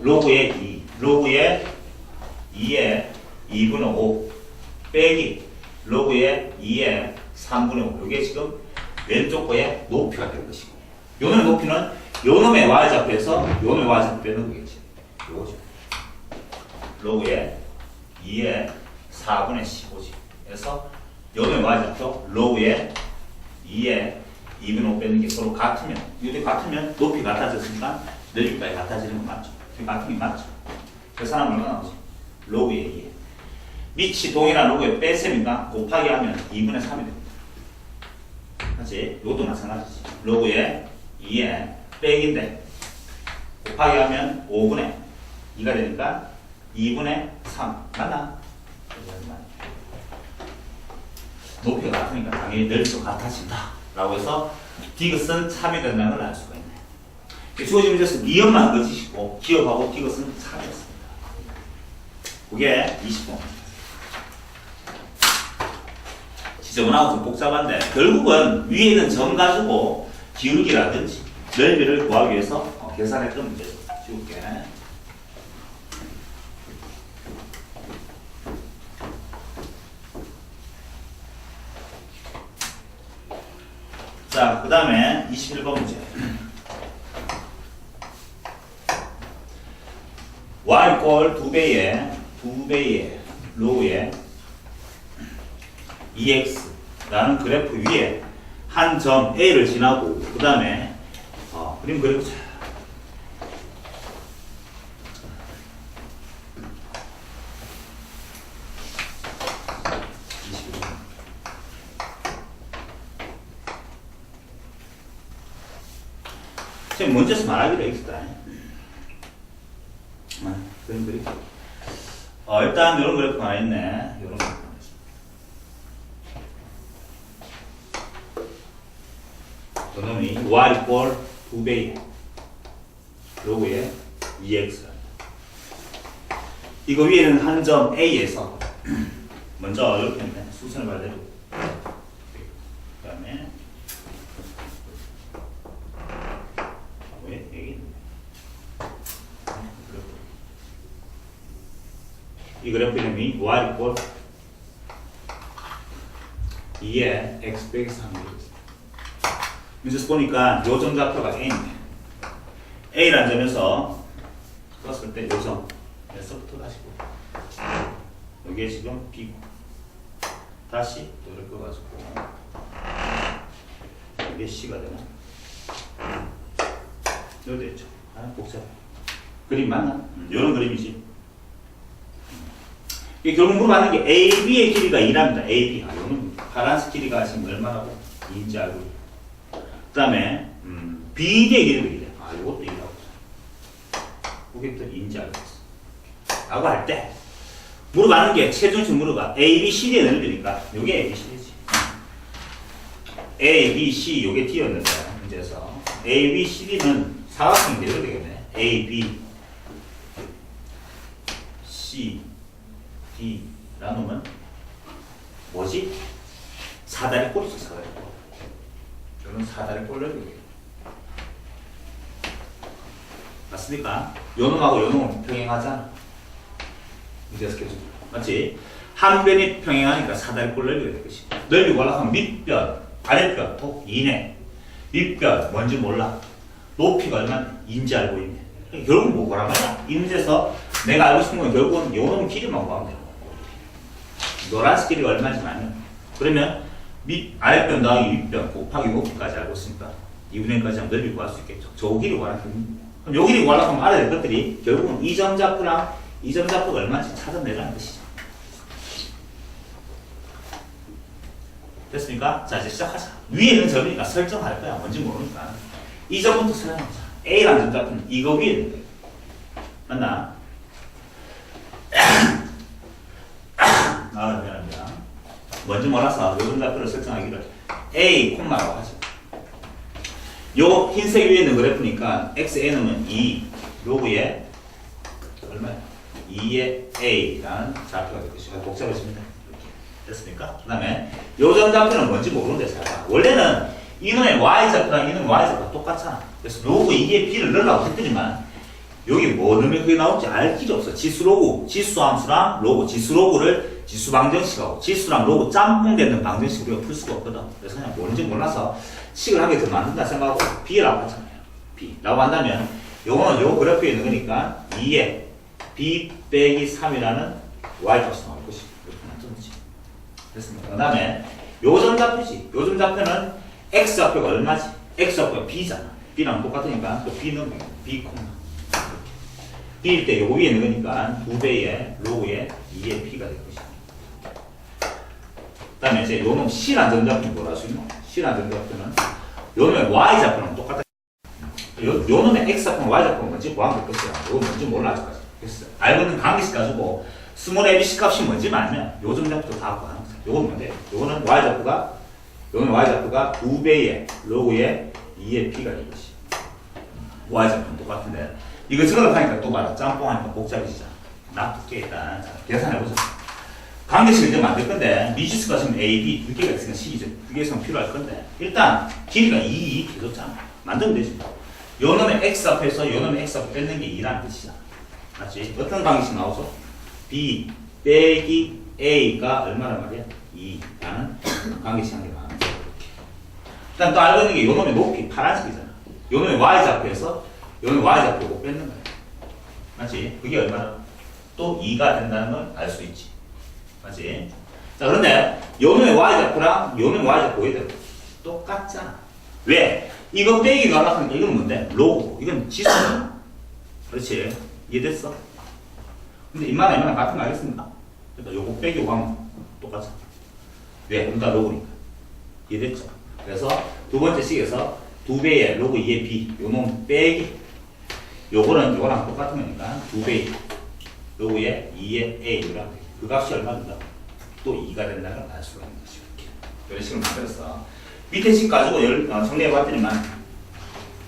로그의 2 로그의 2의 2분의 5 빼기 로그의 2의 3분의 5 요게 지금 왼쪽 거의 높이가 될 것이고 요 놈의 높이는 요 놈의 Y좌표에서 요 놈의 Y좌표 빼는 거겠지. 요거죠. 로그의 2의 4분의 15지. 그래서 요 놈의 Y좌표 로그의 2의 2분의 5 빼는 게 서로 같으면 이게 같으면 높이 같아졌으니까 넓이까지 같아지는 건 맞죠. 같은 게 맞죠. 그래서 하나 얼마 나오지? 로그의 2에 밑이 동일한 로그에 뺄셈인가 곱하기 하면 2분의 3이 됩니다. 맞지? 이것도 마찬가지지. 로그의 2에 빼기인데 곱하기 하면 5분의 2가 되니까 2분의 3 맞나? 높이가 같으니까 당연히 넓이도 같아진다 라고 해서 디귿은 3이 된다는 걸 알 수가 있네. 주어진 문제에서 니은만 거짓이고 기억하고 디귿은 3이었습니다. 그게 20번. 지저분하고 좀 복잡한데 결국은 위에 있는 점 가지고 기울기라든지 넓이를 구하기 위해서 계산했던 문제죠. 지울게. 자, 그 다음에 21번 문제. y 꼴 2배의 로우의 2x라는 그래프 위에 한 점 A를 지나고 그 다음에 그림 그려보자. 지금 먼저서 말하기로 했다. 그림 그리고 일단 이런 그래프가 하나 있네. 이런 그래프. 그놈이 y 꼴 2배 로그의 2x. 이거 위에는 한 점 A에서 먼저 이렇게 했네. 수선을 발대로. 그 다음에 왜 여기 있네. 이 그래프 이름이 y 꼴 2의 x 빼기 3이 문제에서 보니까 요 점 좌표가 A인데 A라는 점에서 떴을 때 요 점에서부터 다시 여기에 지금 B고 다시 또 이렇게 가지고 이게 C가 되나? 여기 있죠. 복잡해. 그림 맞나? 이런 그림이지. 이게 결국 물어봤는 게 AB의 길이가 2랍니다. AB. 이거는 파란색 길이가 지금 얼마라고? 2인지 알고. 그 다음에 BD의 길이도 이래. 이것도 2라고. 그게 또 2인지 알고 있어. 라고 할 때 물어봤는 게 최종식 물어봐. ABCD의 넓이니까 요게 ABCD지. ABC 요게 D였는데 문제에서 ABCD는 사각형이 되어야 되겠네. AB C D 라는 놈은 뭐지? 사다리 꼴이지. 사다리 꼴. 이런 사다리 꼴을 맞습니까? 요놈하고 요놈은 평행하잖아. 문제에서 계속 맞지? 한 변이 평행하니까 사다리 꼴 넓이가 될 것이. 넓이가 올라가면 밑변, 아랫변, 톡 이내. 밑변 뭔지 몰라. 높이가 얼마나 인지 알고 있네. 결국 뭐란 말이야? 이 문제에서 내가 알고 싶은 건 결국은 요놈 길이만 구하면 되는 거야. 노란색 길이가 얼마인지 알면 그러면 아랫변 더하기 윗변 곱하기 높이까지 알고 있으니까 2분의 1까지 하면 넓이 구할 수 있겠죠. 저 길이 구하는 겁니다. 그럼 요 길이 구하려고 하면 알아야 될 것들이 결국은 이 점 좌표랑 이 점 좌표가 얼마인지 찾아내라는 것이죠. 됐습니까? 자 이제 시작하자. 위에 있는 점이니까 설정할 거야. 뭔지 모르니까 이 점부터 설정하자. A라는 점 좌표는 이거 위에 있는 거야. 맞나? 미안합니다. 뭔지 몰라서 요점 좌표를 설정하기를 A, 콤마라고 하죠. 요 흰색 위에 있는 그래프니까 XN은 2, 로그에 얼마야? 2의 A라는 좌표가 될 것이고 복잡해집니다. 이렇게 됐습니까? 그 다음에 요점 좌표는 뭔지 모르는데 잘 봐. 원래는 이놈의 Y좌표랑 이놈의 Y좌표가 똑같잖아. 그래서 로그 2의 B를 넣으려고 했더니만 여기 뭐 넣으면 그게 나올지 알 길이 없어. 지수로그, 지수함수랑 로그, 지수로그를 지수 방정식하고 지수랑 로그 짬뽕되는 방정식 우리가 풀 수가 없거든. 그래서 그냥 뭔지 몰라서 식을 한 개 더 만든다 생각하고 B라고 하잖아요. B라고 한다면 요거는 요 그래프에 있는 거니까 2에 B 빼기 3이라는 Y값이 나올 것이고 이렇게 만들어지. 됐습니까? 그 다음에 요점 좌표지. 요점 좌표는 X좌표가 얼마지? X좌표가 B잖아. B랑 똑같으니까 또 B 넣으면 B, B일 때 요 위에 있는 거니까 2배의 로그의 2의 P가 될 것이다. 그 다음에 이제 요놈 C란 점좌표는 뭐라 할 수 있노? C란 점좌표는 요놈의 Y좌표는 똑같다. 요놈의 X좌표는 Y좌표는 뭔지 구하면 될 것이야. 요거 뭔지 몰라 아직까지. 그래서 알고 있는 관계식 가지고 스몰 ABC 값이 뭔지 알면 요 점좌표도 다 구하는 거야. 요건 뭔데? 요거는 Y좌표가 2배의 로그의 2의 P가 될 것이야. Y좌표는 똑같은데 이거 적어하니까 또 봐라. 짬뽕하니까 복잡해지잖아. 납득해 일단. 자, 계산해보자. 관계식을 이제 만들 건데 미지수가 지금 A, B 두 개가 있으니까 C이죠. 두 개 있으면 필요할 건데 일단 길이가 2 해줬잖아. 만들면 되지. 요놈의 X 앞에서 요놈의 X 앞에 뺏는 게 2라는 뜻이잖아. 맞지? 어떤 관계식 나오죠? B 빼기 A가 얼마란 말이야? 2라는 관계식 한 개 나오는 거야. 일단 또 알고 있는 게 요놈의 높이 파란색이잖아. 요놈의 Y좌표에서 요놈의 Y좌표고 뺏는 거야. 맞지? 그게 얼마나? 또 2가 된다는 걸 알 수 있지. 맞지? 자, 그런데 요놈의 Y좌표랑 요놈의 Y좌표 얘들 똑같잖아. 왜? 이거 빼기 가라하니까 이건 뭔데? 로고. 이건 지수잖아. 그렇지? 이해됐어? 근데 이만한 같은 거 알겠습니까? 그러니까 요거 빼기 5하면 똑같아. 왜? 그러니까 로그니까. 이해됐죠? 그래서 두 번째 식에서 2배의 로그 2의 B 요놈 빼기 요거는 요거랑 똑같은 거니까 2배 로그의 2의 A 요랑 그 값이 얼마 된다? 또 2가 된다는 걸 알 수가 있는 것이죠. 이런 식으로 만들었어. 밑에 식 가지고 정리해 봤더니만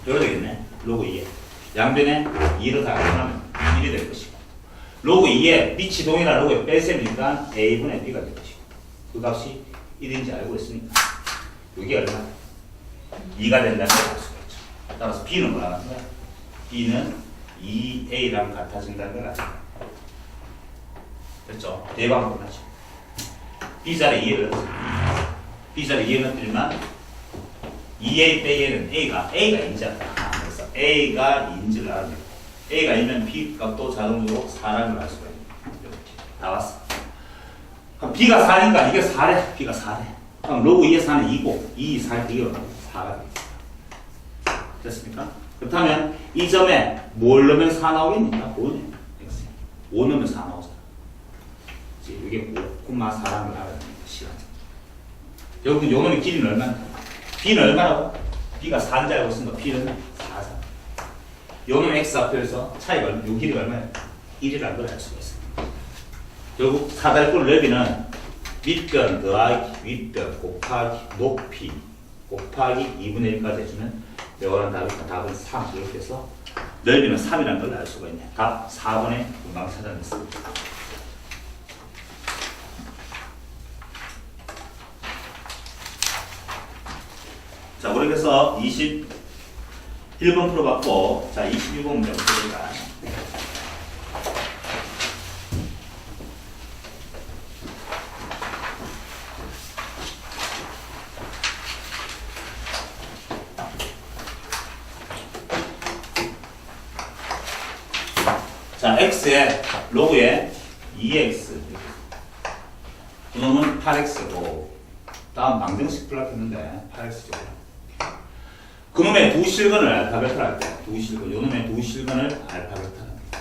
요래 되겠네. 로그 2에 양변에 2를 다 합하면 1이 될 것이고 로그 2에 빛이 동일한 로그에 뺄셈이니까 A분의 B가 될 것이고 그 값이 1인지 알고 있으니까 여기 얼마? 2가 된다는 걸 알 수가 있죠. 따라서 B는 뭐라고 하는 거야? B는 2A랑 같아진다는 걸 알죠. 됐죠? 대방법을 하죠. B자리 2를 B자리 2에 넣으면 2A 빼기에는 A가 인지하다. 그래서 A가 인지를 알아요. A가 이면 B 값도 자동으로 4라는 걸 알 수가 있는 이렇게 나왔어. 그럼 B가 4니까 이게 4래. B가 4래. 그럼 로그 2의 4는 2고 2, 4, 이게 4가 되겠다. 됐습니까? 그렇다면 이 점에 뭘 넣으면 4 나오겠니까? 5네. x. 5 넣으면 4 나오잖아. 그치? 이게 5,4라는 걸 알아야 됩니다. 시간. 여러분, 요놈의 길이는 얼마나? b는 얼마라고? b가 4인 줄 알고 있으니까 b는 4잖아. 요놈 x 앞에서 차이가, 요 길이가 얼마야? 1이라는 걸 알 수가 있습니다. 결국 사다리꼴 넓이는 밑변 더하기 윗변 곱하기 높이 곱하기 2분의 1까지 해주면 내가 답이니까 답은 3 이렇게 해서 넓이는 3이라는 걸 알 수가 있네. 답 4번에 금방 찾아냈습니다. 자, 우리 그래서 21번 풀어봤고, 자, 22번 문제 풀어볼까. 자, x에 로그에 2x 그놈은 8x고 다음 방정식 풀라고 했는데 8x죠. 그놈의 두 실근을 알파벳으로 할 때 두 실근, 요놈의 두 실근을 알파벳으로 합니다.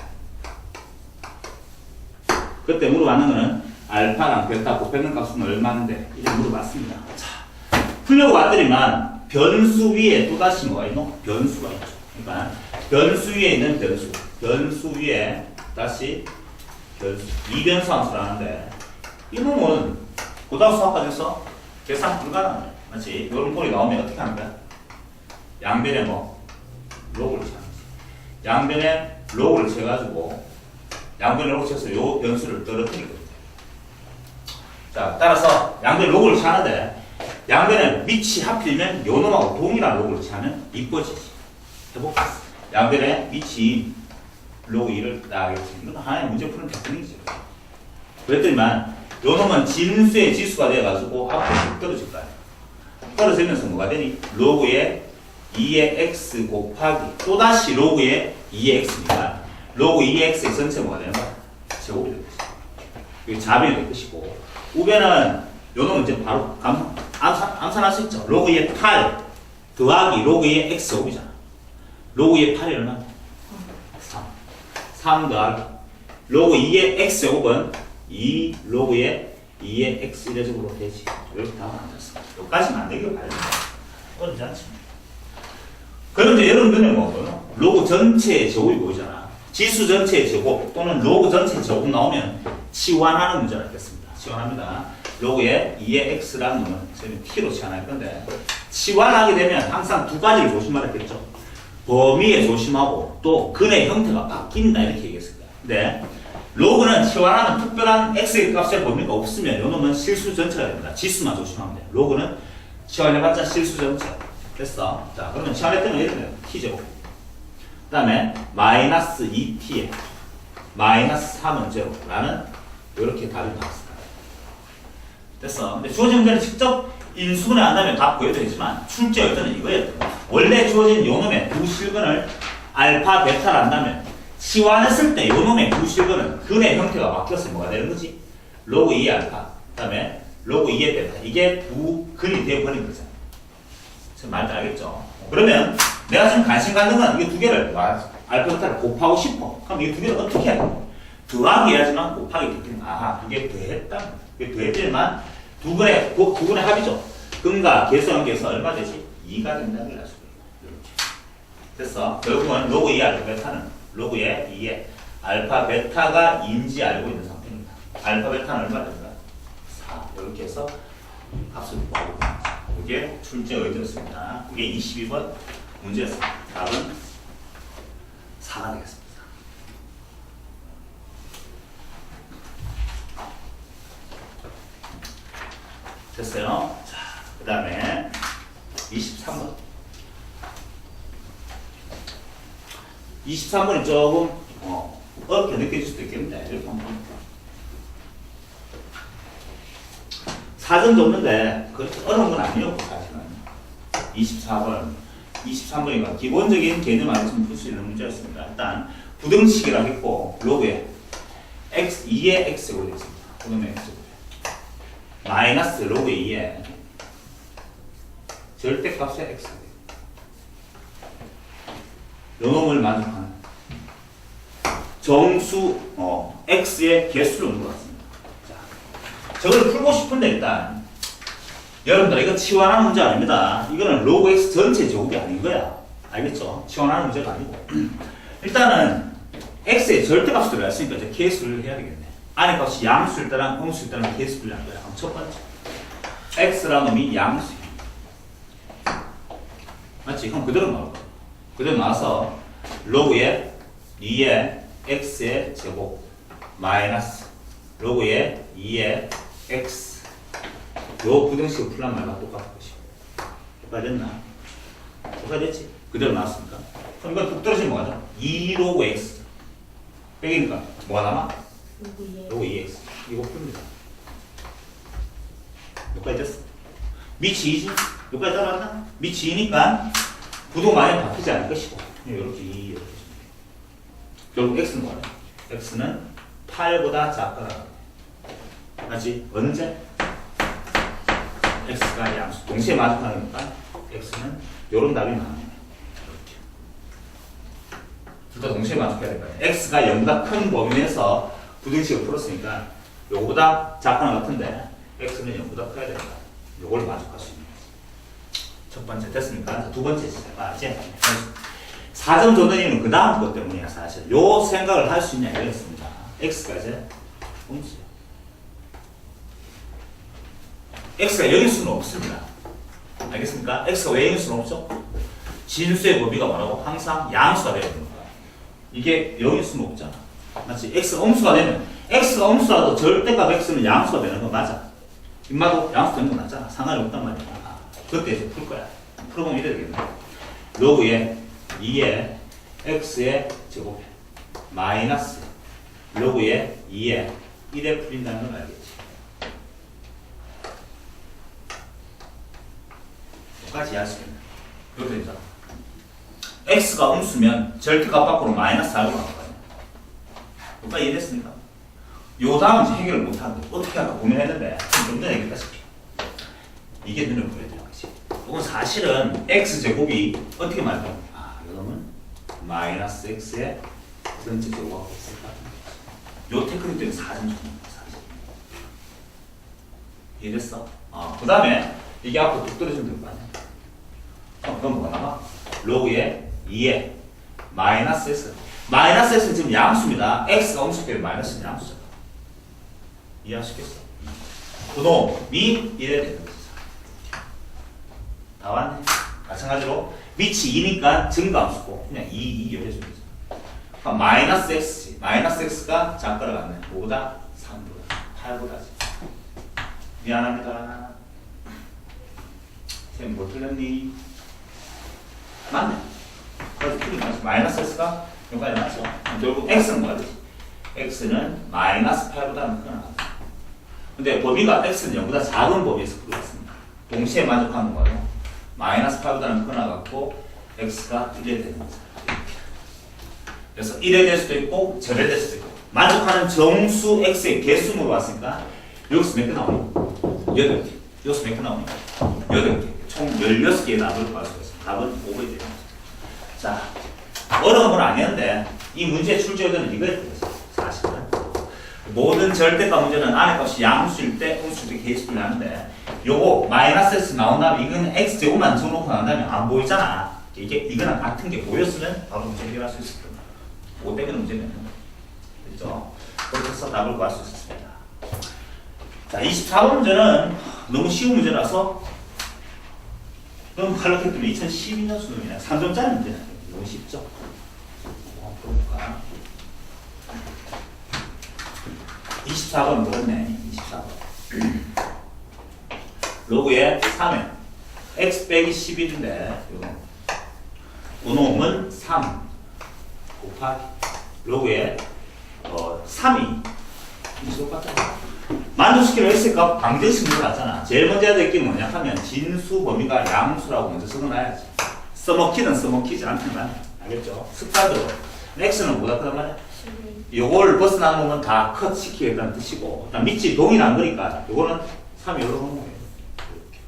그때 물어봤는 거는 알파랑 베타 곱해놓은 값은 얼마인데 이렇게 물어봤습니다. 자, 풀려고 봤더니만 변수 위에 또다시 뭐가 있노? 변수가 있죠. 그러니까 변수 위에 있는 변수, 변수 위에 다시 변수, 이변수 함수를 하는데 이 놈은 고등학교 수학과정에서 계산 불가능해. 맞지? 이런 꼴이 나오면 어떻게 하는 거야? 양변에 뭐 로그를 쳐야지. 양변에 로그를 쳐가지고 양변에 로그 쳐서 요 변수를 떨어뜨리거든요. 자, 따라서 양변에 로그를 쳐는데 양변에 밑이 하필이면 요 놈하고 동일한 로그를 쳐면 이뻐지지. 해볼까? 양변에 밑이 로그 2를 나가겠지. 이건 하나의 문제 푸는 테크닉이죠. 그랬더니만 요 놈은 진수의 지수가 돼가지고 앞으로 떨어질 거야. 떨어지면서 뭐가 되니? 로그의 2의 x 곱하기 또다시 로그의 2의 x니까 로그 2의 x의 전체 뭐가 되는 거야? 제곱이 될 것이고 여기 자변이 될 것이고 우변은 요 놈은 이제 바로 암산할 수 있죠. 로그 2의 8 더하기 로그 2의 x 제곱이잖아. 로그 2의 8이 얼마? 3. 3 더하기 로그 2의 x 제곱은 2 로그의 2의 x 1의 제곱으로 되지. 이렇게 답은 안 됐어. 여기까지는 안 되길 바랍니다. 어렵지 않지. 그런데 여러분들은 뭐 로그 전체의 제곱이 보이잖아. 지수 전체의 제곱 또는 로그 전체의 제곱 나오면 치환하는 문제가 있겠습니다. 치환합니다. 로그의 2의 x라는 놈은 저희는 t로 치환할 건데 치환하게 되면 항상 두 가지를 조심하랬겠죠. 범위에 조심하고 또 근의 형태가 바뀐다 이렇게 얘기했을 거야. 근데 로그는 치환하면 특별한 x의 값의 범위가 없으면 요 놈은 실수 전체가 됩니다. 지수만 조심하면 돼. 로그는 치환해봤자 실수 전체. 됐어. 자, 그러면 치환했더니 이렇게 돼요. t제곱. 그 다음에 마이너스 2t에 마이너스 3은 제로라는 이렇게 답이 나왔습니다. 됐어. 근데 주어진 문제는 직접 인수분해 안 하면 답 구해도 되지만 출제할 때는 이거예요. 원래 주어진 요놈의 두 실근을 알파, 베타를 한다면 치환했을 때 요놈의 두 실근은 근의 형태가 바뀌었으면 뭐가 되는 거지? 로그 2의 알파, 그 다음에 로그 2의 베타. 이게 두 근이 되어버린 거잖아. 지금 말인지 알겠죠? 그러면 내가 지금 관심 갖는 건 이 두 개를 알파, 베타를 곱하고 싶어. 그럼 이 두 개를 어떻게 해야 돼? 더하기 해야지만 곱하기 되겠네. 아하, 두 개 더했다. 그게 더했더니만 두 근의 합이죠. 근과 계수 연계해서 얼마 되지? 2가 된다는 걸 알 수가 있다. 이렇게. 됐어. 결국은 로그 2 알파 베타는 로그의 2에 알파 베타가 인지 알고 있는 상태입니다. 알파 베타는 얼마 됩니까? 4. 이렇게 해서 값을 구하고 있습니다. 이게 출제 의도였습니다. 이게 22번 문제였습니다. 답은 4가 되겠습니다. 됐어요? 자, 그 다음에 23번. 23번이 조금 어렵게 느껴질 수도 있겠는데 이렇게 한번 볼게요. 사전 줬는데 그렇게 어려운 건 아니었고 사실은 24번, 23번이가 기본적인 개념 안에서 풀 수 있는 문제였습니다. 일단 부등식이라고 했고 로그에 x 2의 x가 되겠습니다. 그다음에 마이너스 로그 2의 절대값의 x가 됩니다. 요 놈을 만족하는 정수 x의 개수를 물어봤습니다. 자, 저걸 풀고 싶은데 일단 여러분들 이거 치환하는 문제 아닙니다. 이거는 로그 x 전체 제곱이 아닌 거야. 알겠죠? 치환하는 문제가 아니고 일단은 x의 절대값을 들어갔으니까 이제 개수를 해야 되겠네. 안에 값이 양수일 때랑 음수일 때랑 개수를 한 거야. 그럼 첫 번째 x라는 놈이 양수야. 맞지? 그럼 그대로 나올 거야. 그대로 나와서 로그의 2의 x의 제곱 마이너스 로그의 2의 x 요 부등식을 풀란 말과 똑같은 것이고 똑같았나? 똑같았지? 그대로 나왔습니까? 그럼 이거 뚝 떨어지면 뭐가 2 로그 x 빼기니까 뭐가 남아? 로그 2x 이거 풉니다. 여기까지 됐어. 밑이 2지? 여기까지 따라왔나? 밑이 2니까 부동 많이 바뀌지 않을 것이고 이렇게 2 이렇게 결국 x는 뭐야? x는 8보다 작거나 맞지? 언제? x가 양수 동시에 마주하니까 x는 요런 답이 나와요. 이렇게 둘 다 동시에 마주해야 될 거야. x가 0보다 큰 범위 내에서 부등식을 풀었으니까 요거보다 작거나 같은데 x는 0보다 커야 된다. 요걸 만족할 수 있는 거지. 첫 번째 됐습니까? 자, 두 번째 이제 4점 줬는 이유는 그 다음 것 때문이야. 사실 요 생각을 할 수 있냐 이랬습니다. x가 이제 음수야. x가 0일 수는 없습니다. 알겠습니까? x가 왜 0일 수는 없죠? 진수의 범위가 뭐라고? 항상 양수가 되어야 됩니다. 이게 0일 수는 없잖아. 맞지? x가 음수가 되면 x가 음수라도 절대값 x는 양수가 되는 거 맞아. 임마도 양수 되는 거 맞잖아. 상관이 없단 말이야. 그때 이제 풀 거야. 풀어보면 이래 되겠네. 로그의 2의 x의 제곱 마이너스 로그의 2의 1에 풀린다는 걸 알겠지. 똑같이 이해할 수 있는. 이렇게 되죠. x가 음수면 절대값 밖으로 마이너스 4로 나올 거 아니야. 똑같이 이해됐습니까? 요 다음 이제 해결을 못하는데 어떻게 할까 고민했는데 좀 전에 얘기했다시피 이게 눈에 보여드릴 거지. 이건 사실은 x제곱이 어떻게 말할까? 이거는 마이너스 x의 전체 제곱하고 있을까? 요 테크닉 때문에 4점 줍니다. 이해됐어? 그 다음에 이게 앞으로 뚝 떨어지면 될 거 아니야? 그럼 뭐가 나와? 로그의 2에 마이너스 x 마이너스 x는 지금 양수입니다. x가 음수 때문에 마이너스는 양수잖아. 이해하시겠어? 그놈이 이래야 되는 거지. 다 왔네. 마찬가지로 밑이 2니까 증가함수고 그냥 2 열어주면 되죠. 그러니까 마이너스 x지. 마이너스 x가 작가를 갖네. 5보다 3보다 8보다지. 미안합니다. 쌤 뭐 틀렸니? 맞네. 그래서 틀린 거지. 마이너스 x가 여기까지 나왔어. 결국 x는 뭐야 되지? x는 마이너스 8보다는 크나. 근데 범위가 x는 0보다 작은 범위에서 풀어봤습니다. 동시에 만족하는 거예요. 마이너스 8보다는 크나 갖고 x가 1에 되는 거죠. 그래서 1에 될 수도 있고 절에 될 수도 있고 만족하는 정수 x의 개수 물어봤으니까 여기서 몇 개 나오니? 8개. 여기서 몇 개 나오니? 8개. 총 16개의 답을 구할 수 있어요. 답은 5가 되는 거죠. 자, 어려운 건 아니었는데 이 문제의 출제요되는 이거였어요. 사실은 모든 절대값 문제는 안에 값이 양수일 때 음수일 때 개수를 나는데 요거 마이너스 x 나온 다음에 이거는 x 제곱만 적어놓고 난 다음에 안 보이잖아. 이거랑 같은 게 보였으면 바로 문제 해결할 수 있을 겁니다. 5 때문에 문제는 됐죠? 그렇게 해서 답을 구할 수 있었습니다. 자, 24번 문제는 너무 쉬운 문제라서 너무 칼로기 때문에 2012년 수능이네. 3점짜리 문제는 너무 쉽죠? 한번 풀어볼까? 24번 물었네. 24번. 로그의 3에 x 빼기 11인데 요놈은 3 곱하기 로그의 3이 똑같아. 만족시키는 x값 방정식 물어봤잖아. 제일 먼저 해야 될 게 뭐냐 하면 진수 범위가 양수라고 먼저 적어놔야지. 써먹히든 써먹히지 않든 말 알겠죠? 습관대로 x는 뭐다 크단 말이야? 요걸 벗어나는 놈은 다 컷 시키겠다는 뜻이고 일단 밑이 동일한 거니까 요거는 3이 열어놓은 거예요. 이렇게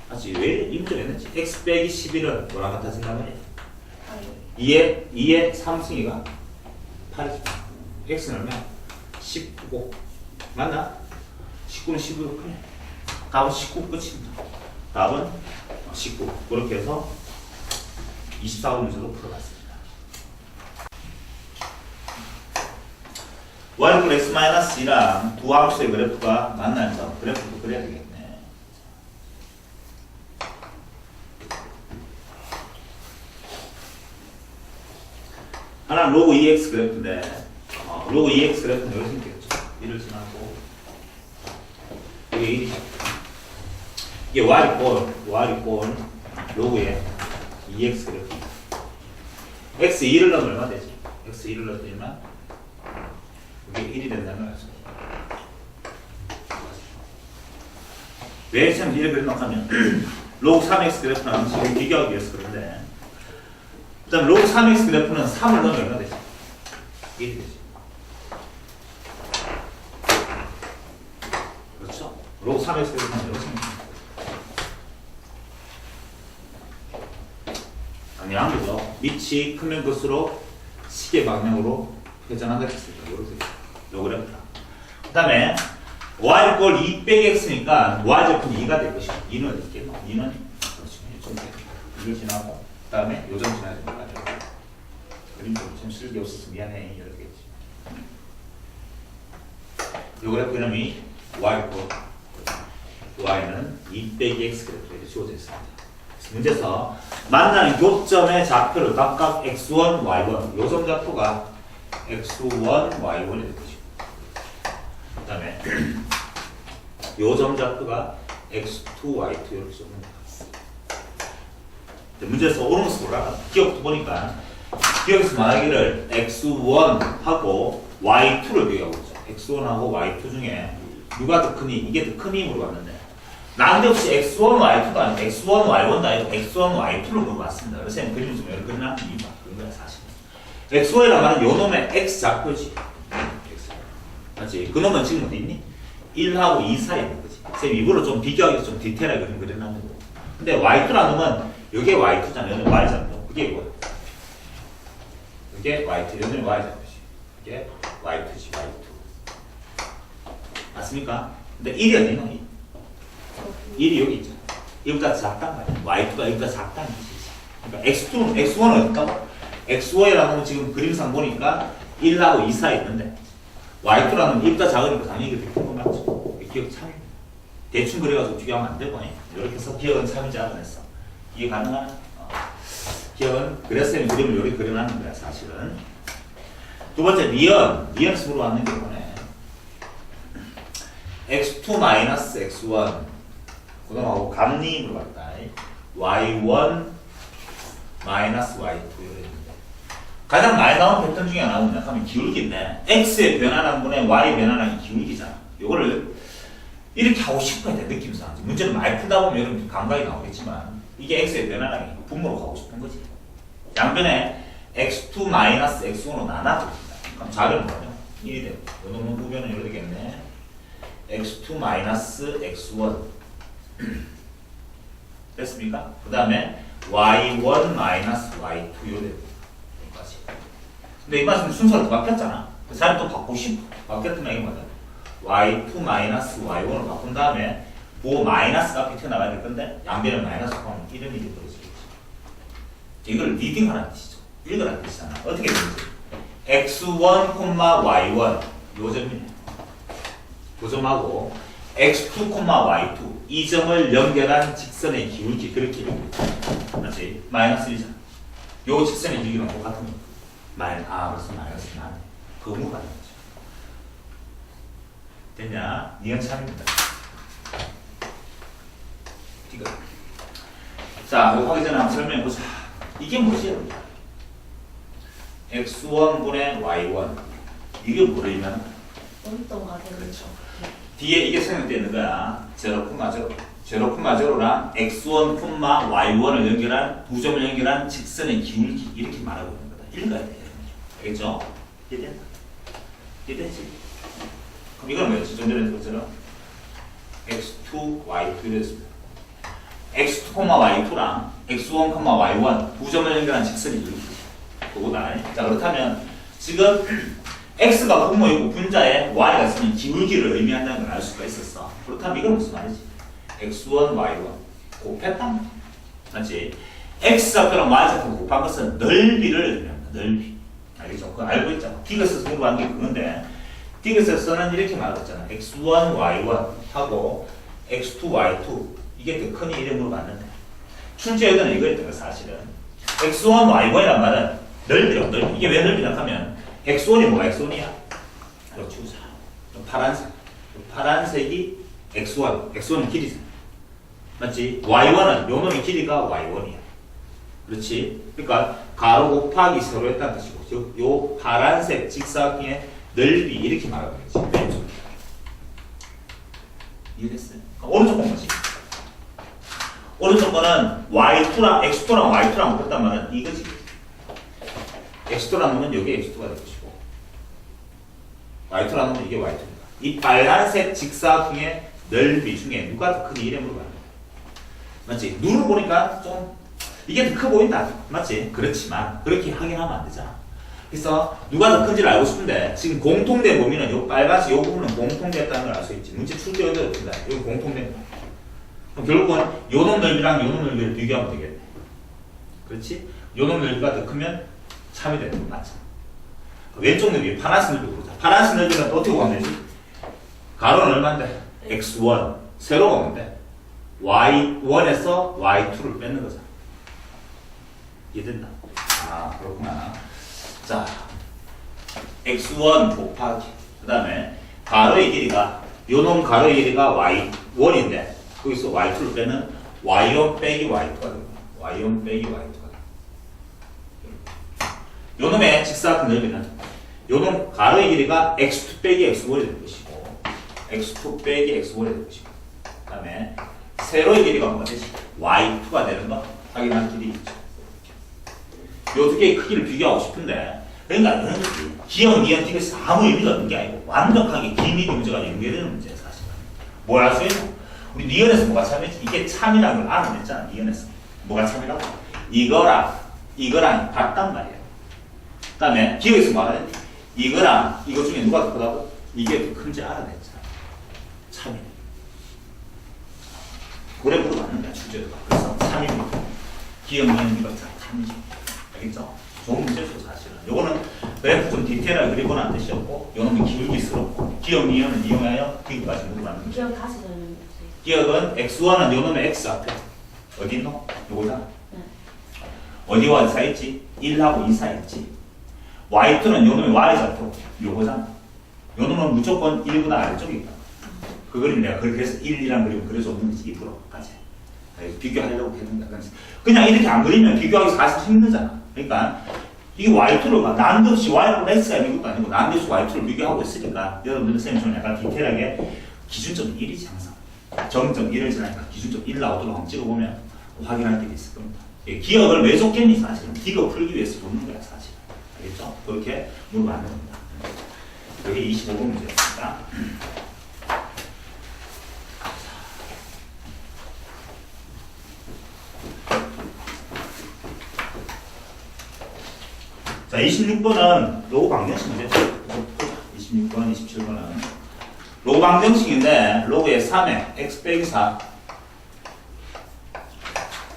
맞지? 왜 이 문제 왜 냈지? x 빼기 11은 뭐랑 같아 생각하냐? 2의 3승이가 8이지. x는 얼마야? 19고. 맞나? 19는 15가 크네. 답은 19 끝입니다. 답은 19. 그렇게 해서 24번 문제도 풀어봤습니다. y = x-2랑 두 함수의 그래프가 만나는 점, 그래프도 그려야 되겠네. 하나는 로그 2x 그래프인데, 로그 2x 그래프는 여기 생겼죠. 1을 지나고, 이게 1이죠. 이게 y 꼴 로그의 2x 그래프. x 2를 넣으면 얼마 되지? x 2를 넣으면 이게 1이 된다는 거죠. 왜 처럼 1을 그려놓고 하면 로그 3x 그래프랑 지금 비교하기 위해서 그런데, 일단 로그 3x 그래프는 3을 넣으면 얼마 되지? 1이 되지. 그렇죠? 로그 3x 그래프는 이렇게 생깁니다. 당연한 거죠. 밑이 크면 클수록 시계 방향으로 회전한다 했으니까 요 그래프다. 그 다음에 y 꼴 2 빼기 x니까 y 제품 2가 될 것이고 2는 어디 있겠노? 2는 그렇지. 이걸 지나고 그 다음에 요점 지나야 됩니다. 그림 좀 실기 없어서 미안해. 이러겠지. 요 그래프 이름이 y 꼴 y는 2 빼기 x 그래프 이렇게 주어져 있습니다. 문제에서 만나는 교점의 좌표를 각각 x1, y1 요점 좌표가 x1, y1이 될 것이고 그 다음에 요점 좌표가 x2, y2 이렇게 적습니다. 문제에서 오른쪽으로 올라가 기억도 보니까 기억에서 말하기를 x1하고 y2를 비교하고 있죠. x1하고 y2 중에 누가 더 크니? 이게 더 크니? 물어봤는데 난데없이 x1, y2도 아니고 x1, y1도 아니고 x1, y2를 물어봤습니다. 그래서 그림을 좀 여러 그려놨는 이유가 그런 거야 사실. x1이라는 말은 요 놈의 x 좌표지. 맞지? 그 놈은 지금 어디 있니? 1하고 2 사이에 있는 거지. 쌤 일부러 좀 비교하기 위해서 좀 디테일하게 그림 그려놨는 거고. 근데 y2라는 놈은 이게 y2잖아. 여기는 y 좌표. 그게 뭐야? 이게 y2. 여기는 y 좌표지. 이게 y2지. y2. 맞습니까? 근데 1이 어디 있노? 1이 여기 있잖아. 여기보다 작단 말이야. y2가 여기보다 작다는 뜻이지. 그러니까 x1은 어디 있다고? x5라는 지금 그림상 보니까 1하고 2 사이에 있는데 y2라는 1보다 작으니까 당연히 이렇게 큰 거 맞죠? 기억 참입니다. 대충 그려가지고 비교하면 안 되고 이렇게 해서 기억은 참이지 않았어. 이해 가능하나? 기억은 그래서 그림을 이렇게 그려놨는 거야 사실은. 두 번째 리언스 물어봤는 게 뭐네. x2 x1 그다음하고 감리 물어봤다. y1 y2 이랬는데 가장 많이 나온 패턴 중에 하나는 하면 기울기인데 x의 변화량 분의 y의 변화량이 기울기잖아. 요거를 이렇게 하고 싶어야 돼 느낌상. 문제를 많이 풀다 보면 여러분 감각이 나오겠지만 이게 x의 변화량이 분모로 가고 싶은 거지. 양변에 x2 x1으로 나눠줍니다. 그럼 좌변은 뭐냐? 1이 되고 요놈은 후변은 이렇게 되겠네. x2 x1 됐습니까? 그 다음에 y1 y2 요 되고 여기까지. 근데 이 말씀 순서가 바뀌었잖아. 그 사람 또 바꾸고 싶어. 바뀌었던 얘기 뭐냐? y2 y1을 바꾼 다음에 뭐 마이너스 값이 튀어나가야 될 건데 양변을 마이너스 하면 이런 일이 벌어지겠지. 이걸 리딩하라는 뜻이죠. 읽으라는 뜻이잖아. 어떻게 되는지 x1, y1 요점이네. 요점하고 x2, y2 이 점을 연결한 직선의 기울기 그렇게 이루어집니다. 맞지? 마이너스 1이잖아. 요 직선의 기울기랑 똑같은 거. 그래서 마이너스 나네. 그 의무가 되는 거죠. 됐냐? 니은 참입니다. 이거. 자, 이거 하기 전에 한번 설명해보자. 이게 뭐지, 여러분? x1분의 y1 이게 뭐냐면 원동가 되는 그렇죠. 뒤에 이게 생각되어 있는 거야. 0,0랑 x1, y1을 연결한 두 점을 연결한 직선의 기울기 이렇게 말하고 있는 거다. 읽어야 돼. 알겠죠? 이해된다? 이해되지? 그럼 이건 뭐였지? 좀 전에 했었잖아. x2, y2 이랬습니다. x2, y2랑 x1, y1 두 점을 연결한 직선의 기울기 그거다. 자, 그렇다면 지금 x가 분모이고 분자에 y가 있으면 기울기를 의미한다는 걸 알 수가 있었어. 그렇다면 이건 무슨 말이지? x1, y1 곱했다. 맞지? x좌표랑 y좌표 곱한 것은 넓이를 의미합니다. 넓이. 알겠죠? 그거 알고 있잖아. 디귿에서 공부한 게 그건데 디귿에서는 이렇게 말했잖아. x1, y1 하고 x2, y2 이게 더 크니 이래 물어봤는데 출제에는 이거였던 거 사실은 x1, y1이란 말은 넓이라고 넓이. 이게 왜 넓이냐 하면 x1이 뭐가 x1이야? 이거 치우자. 파란색. 파란색이 x1은 길이잖아. 맞지? y1은 요 놈의 길이가 y1이야. 그렇지? 그러니까 가로 곱하기 세로 했다는 뜻이고 즉 요 파란색 직사각형의 넓이 이렇게 말하는 거지. 왼쪽. 이해됐어요? 오른쪽 건 뭐지? 오른쪽 거는 y2랑 x2랑 y2랑 붙었단 말은 이거지. x2랑 하면 여기 x2가 될 것이고 y2랑 하면 이게 y2입니다. 이 빨간색 직사각형의 넓이 중에 누가 더 크니 이래 물어봐요. 맞지? 눈을 보니까 좀 이게 더 커 보인다. 맞지? 그렇지만 그렇게 확인하면 안 되잖아. 그래서 누가 더 큰지를 알고 싶은데 지금 공통된 범위는 요 빨간색 요 부분은 공통됐다는 걸 알 수 있지. 문제 출제 의도가 없습니다. 여기 공통된 거. 그럼 결국은 요놈 넓이랑 요놈 넓이를 비교하면 되겠네. 그렇지? 요놈 넓이가 더 크면 참이 되는 거 맞죠? 왼쪽 넓이 파란색 넓이 보자. 파란색 넓이는 어떻게 보면 되지? 가로는 얼마인데? x1 세로가 뭔데? y1에서 y2를 뺏는 거잖아. 이해된다? 아 그렇구나. 자 x1 곱하기 그 다음에 가로의 길이가 요놈 가로의 길이가 y1인데 거기서 y2를 빼면 y1 빼기 y2가 됩니다. y1 빼기 y2가 됩니다. 요놈의 직사각형 넓이는 요놈 가로의 길이가 x2 빼기 x1이 될 것이고 x2 빼기 x1이 될 것이고 그 다음에 세로의 길이가 뭐가 되지? y2가 되는 거 확인할 길이 있죠. 요 두 개의 크기를 비교하고 싶은데 그러니까 이런 거지. 기억, 니은, 디귿이 아무 의미가 없는 게 아니고 완벽하게 기미 문제가 연결되는 문제야 사실은. 뭘 할 수 있노? 우리 니은에서 뭐가 참이지? 이게 참이라는 걸 알아냈잖아. 니은에서 뭐가 참이라고? 이거랑 같단 말이야. 그 다음에 기억에서 뭐 알아냈니? 이거랑 이거 중에 누가 더 크다고? 이게 더 큰지 알아냈잖아. 참이. 고래 물어봤는 거야 주제가. 그래서 참입니다. 기억, 니은, 디귿 참이죠. 알겠죠? 좋은 문제죠 사실은. 요거는 그래프 좀 디테일하게 그리거나 한 뜻이었고 요거는 기울기스럽고 기억 니은을 이용하여 디귿까지 물어봤는 거죠. 기억 다시 설명해 주세요. 기억은 x1은 요놈의 x 앞에 어디 있노? 요거잖아. 네. 어디와 어디 사이 있지? 1하고 2 사이 있지. y2는 요놈의 y좌표 요거잖아. 요놈은 무조건 1보다 아래쪽에 있다. 그 그림 내가 그래서 1, 2랑 그리면 그래서 없는 거지 2%까지. 비교하려고 했는데 그냥 이렇게 안 그리면 비교하기 사실 힘들잖아. 그러니까 이 y2를 막 난데없이 y하고 x가 있는 것도 아니고 난데없이 y2를 비교하고 있으니까 여러분들 선생님 좀 약간 디테일하게 기준점 1이지 항상. 정점 1을 지나니까 기준점 1 나오도록 한번 찍어보면 확인할 게 있을 겁니다. 기억을 왜 줬겠니 사실은. 기억 풀기 위해서 줬는 거야 사실. 알겠죠? 그렇게 물어보는 겁니다. 여기 25번 문제였습니다. 자, 26번은 로그 방정식 문제죠. 26번, 27번은 로그 방정식인데 로그의 3에 x 빼기 4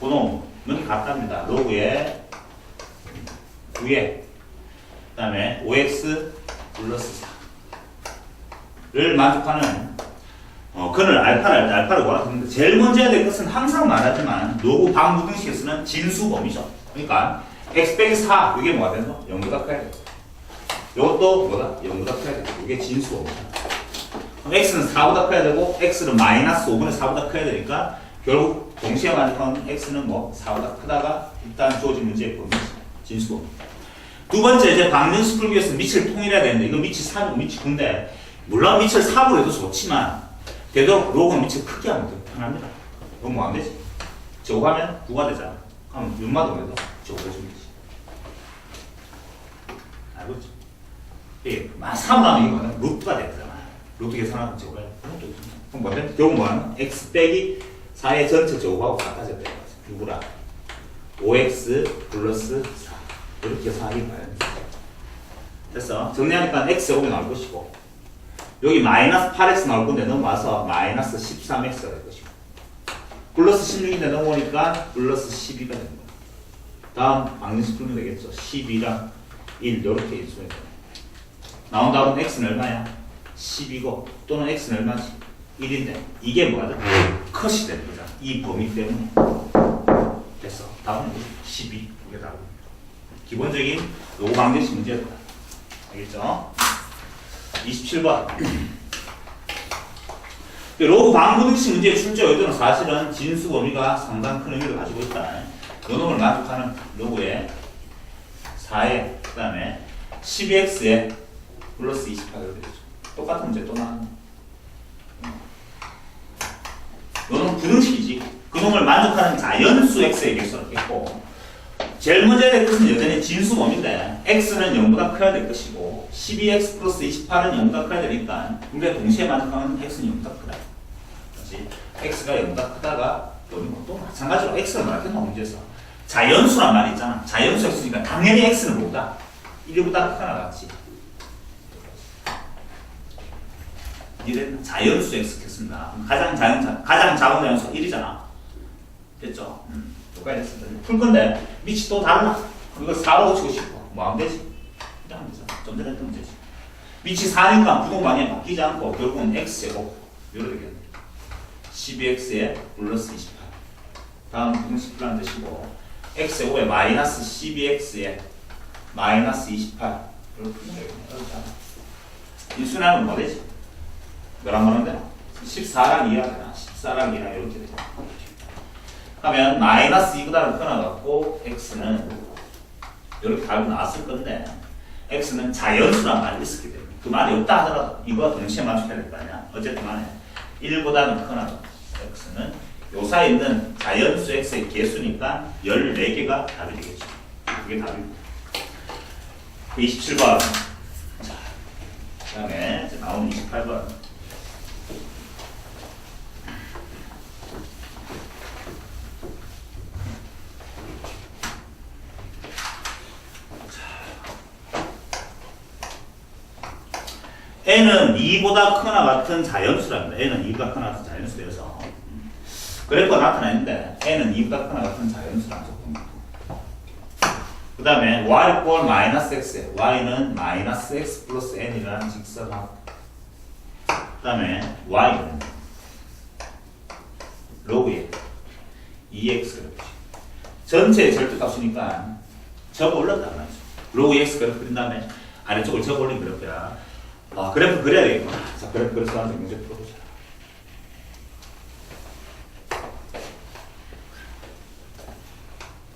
그놈은 같답니다. 로그의 9에 그 다음에 5x 플러스 4를 만족하는 근을 알파를 구하는데 제일 먼저 해야 될 것은 항상 말하지만 로그 방정식에서는 진수범위죠. 그러니까 x 빼기 4 이게 뭐가 되노? 0보다 커야 돼. 이것도 뭐다? 0보다 커야 돼. 이게 진수범위야. 그럼 x는 4보다 커야 되고 x는 마이너스 5분의 4보다 커야 되니까 결국 동시에 만족하는 x는 뭐 4보다 크다가 일단 주어진 문제의 범위지. 진수범위. 두 번째 이제 방정식 풀기 위해서 밑을 통일해야 되는데 이거 밑이 3이고 밑이 9인데 물론 밑을 4으로 해도 좋지만 되도록 로그는 밑을 크게 하면 더 편합니다. 그럼 뭐 안 되지? 제곱하면 9가 되잖아. 그럼 윤마동에도 제곱해주면 되지. 알고 있죠? 이게 3으로 하면 이게 뭐냐? 루트가 되잖아. 루트 계산하면 제곱해. 그럼 뭐냐? 요거 뭐하는? x 빼기 4의 전체 제곱하고 같아져야 될 거지. 누구라? 5x 플러스 4. 이렇게 계산하기 봐요. 됐어. 정리하니까 x 제곱이 나올 것이고 여기 마이너스 8x 나올 건데 넘어와서 마이너스 13x가 될 것이고 플러스 16인데 넘어오니까 플러스 12가 되는 거야. 다음 방정식 풀면 되겠죠. 12랑 1 이렇게 인수해서 나온 다음 x는 얼마야? 10이고 또는 x는 얼마지? 1인데 이게 뭐가 돼? 컷이 되는 거잖아. 이 범위 때문에. 됐어. 다음은 12. 이게 다음. 기본적인 요거 방정식 문제였다. 알겠죠? 27번. 로그 방정식 문제의 출제 의도는 사실은 진수 범위가 상당히 큰 의미를 가지고 있다. 요놈을 만족하는 로그의 4에 그 다음에 12x에 플러스 28을 되죠. 똑같은 문제 또 나왔네. 요놈은 부등식이지. 그놈을 만족하는 자연수 x의 개수를 했고 제일 먼저 될 것은 여전히 진수 범위인데 x는 0보다 커야 될 것이고 12x 플러스 28은 0보다 커야 되니까 우리가 동시에 만족하는 x는 0보다 크다. 그렇지? x가 0보다 크다가 여기는 또 마찬가지로 x를 말했던 문제에서 자연수란 말이 있잖아. 자연수 x니까 당연히 x는 뭐다? 1보다 크거나 같지. 이런 자연수 x 겠습니다. 가장 작은 자연수 1이잖아. 됐죠? 똑같이 됐습니다. 풀 건데 밑이 또 달라. 그거 4로 고치고 싶어. 뭐 하면 되지? 그냥 하면 되잖아. 좀 전에 했던 문제지. 밑이 4니까 부동 방향이 바뀌지 않고 결국은 x제곱 이렇게 되겠네. 12x에 플러스 28. 다음 부등식 풀라는 뜻이고 x제곱에 마이너스 12x에 마이너스 28 이렇게 풀면 되겠네. 이 순환은 뭐 되지? 몇랑 뭐는 되나? 14랑 2랑 되나? 14랑 2랑 이렇게 되나? 하면 마이너스 2보다를 끊어갖고 x는 이렇게 답이 나왔을 건데 x는 자연수란 말이 있었기 때문에 그 말이 없다 하더라도 이거와 동시에 맞춰야 될 거 아니야. 어쨌든 간에 1보다는 크나 x는 요 사이에 있는 자연수 x의 개수니까 14개가 답이 되겠죠. 그게 답입니다. 27번. 자, 그 다음에 이제 나오는 28번. n은 2보다 크거나 같은 자연수랍니다. n은 2보다 크거나 같은 자연수여서 그래프가 나타나는데 n은 2보다 크거나 같은 자연수라는 적입니다. 그 다음에 y 꼴 마이너스 x, y는 마이너스 x 플러스 n이라는 직선하고 그 다음에 y는 로그의 2x 그래프 전체의 절대값이니까 적어 올렸단 말이죠. 로그 x 그래프 그린 다음에 아래쪽을 적어 올린 그래프야. 아, 그래프 그려야 되겠구나. 자, 그래프 그래서 하는 문제 풀어보자.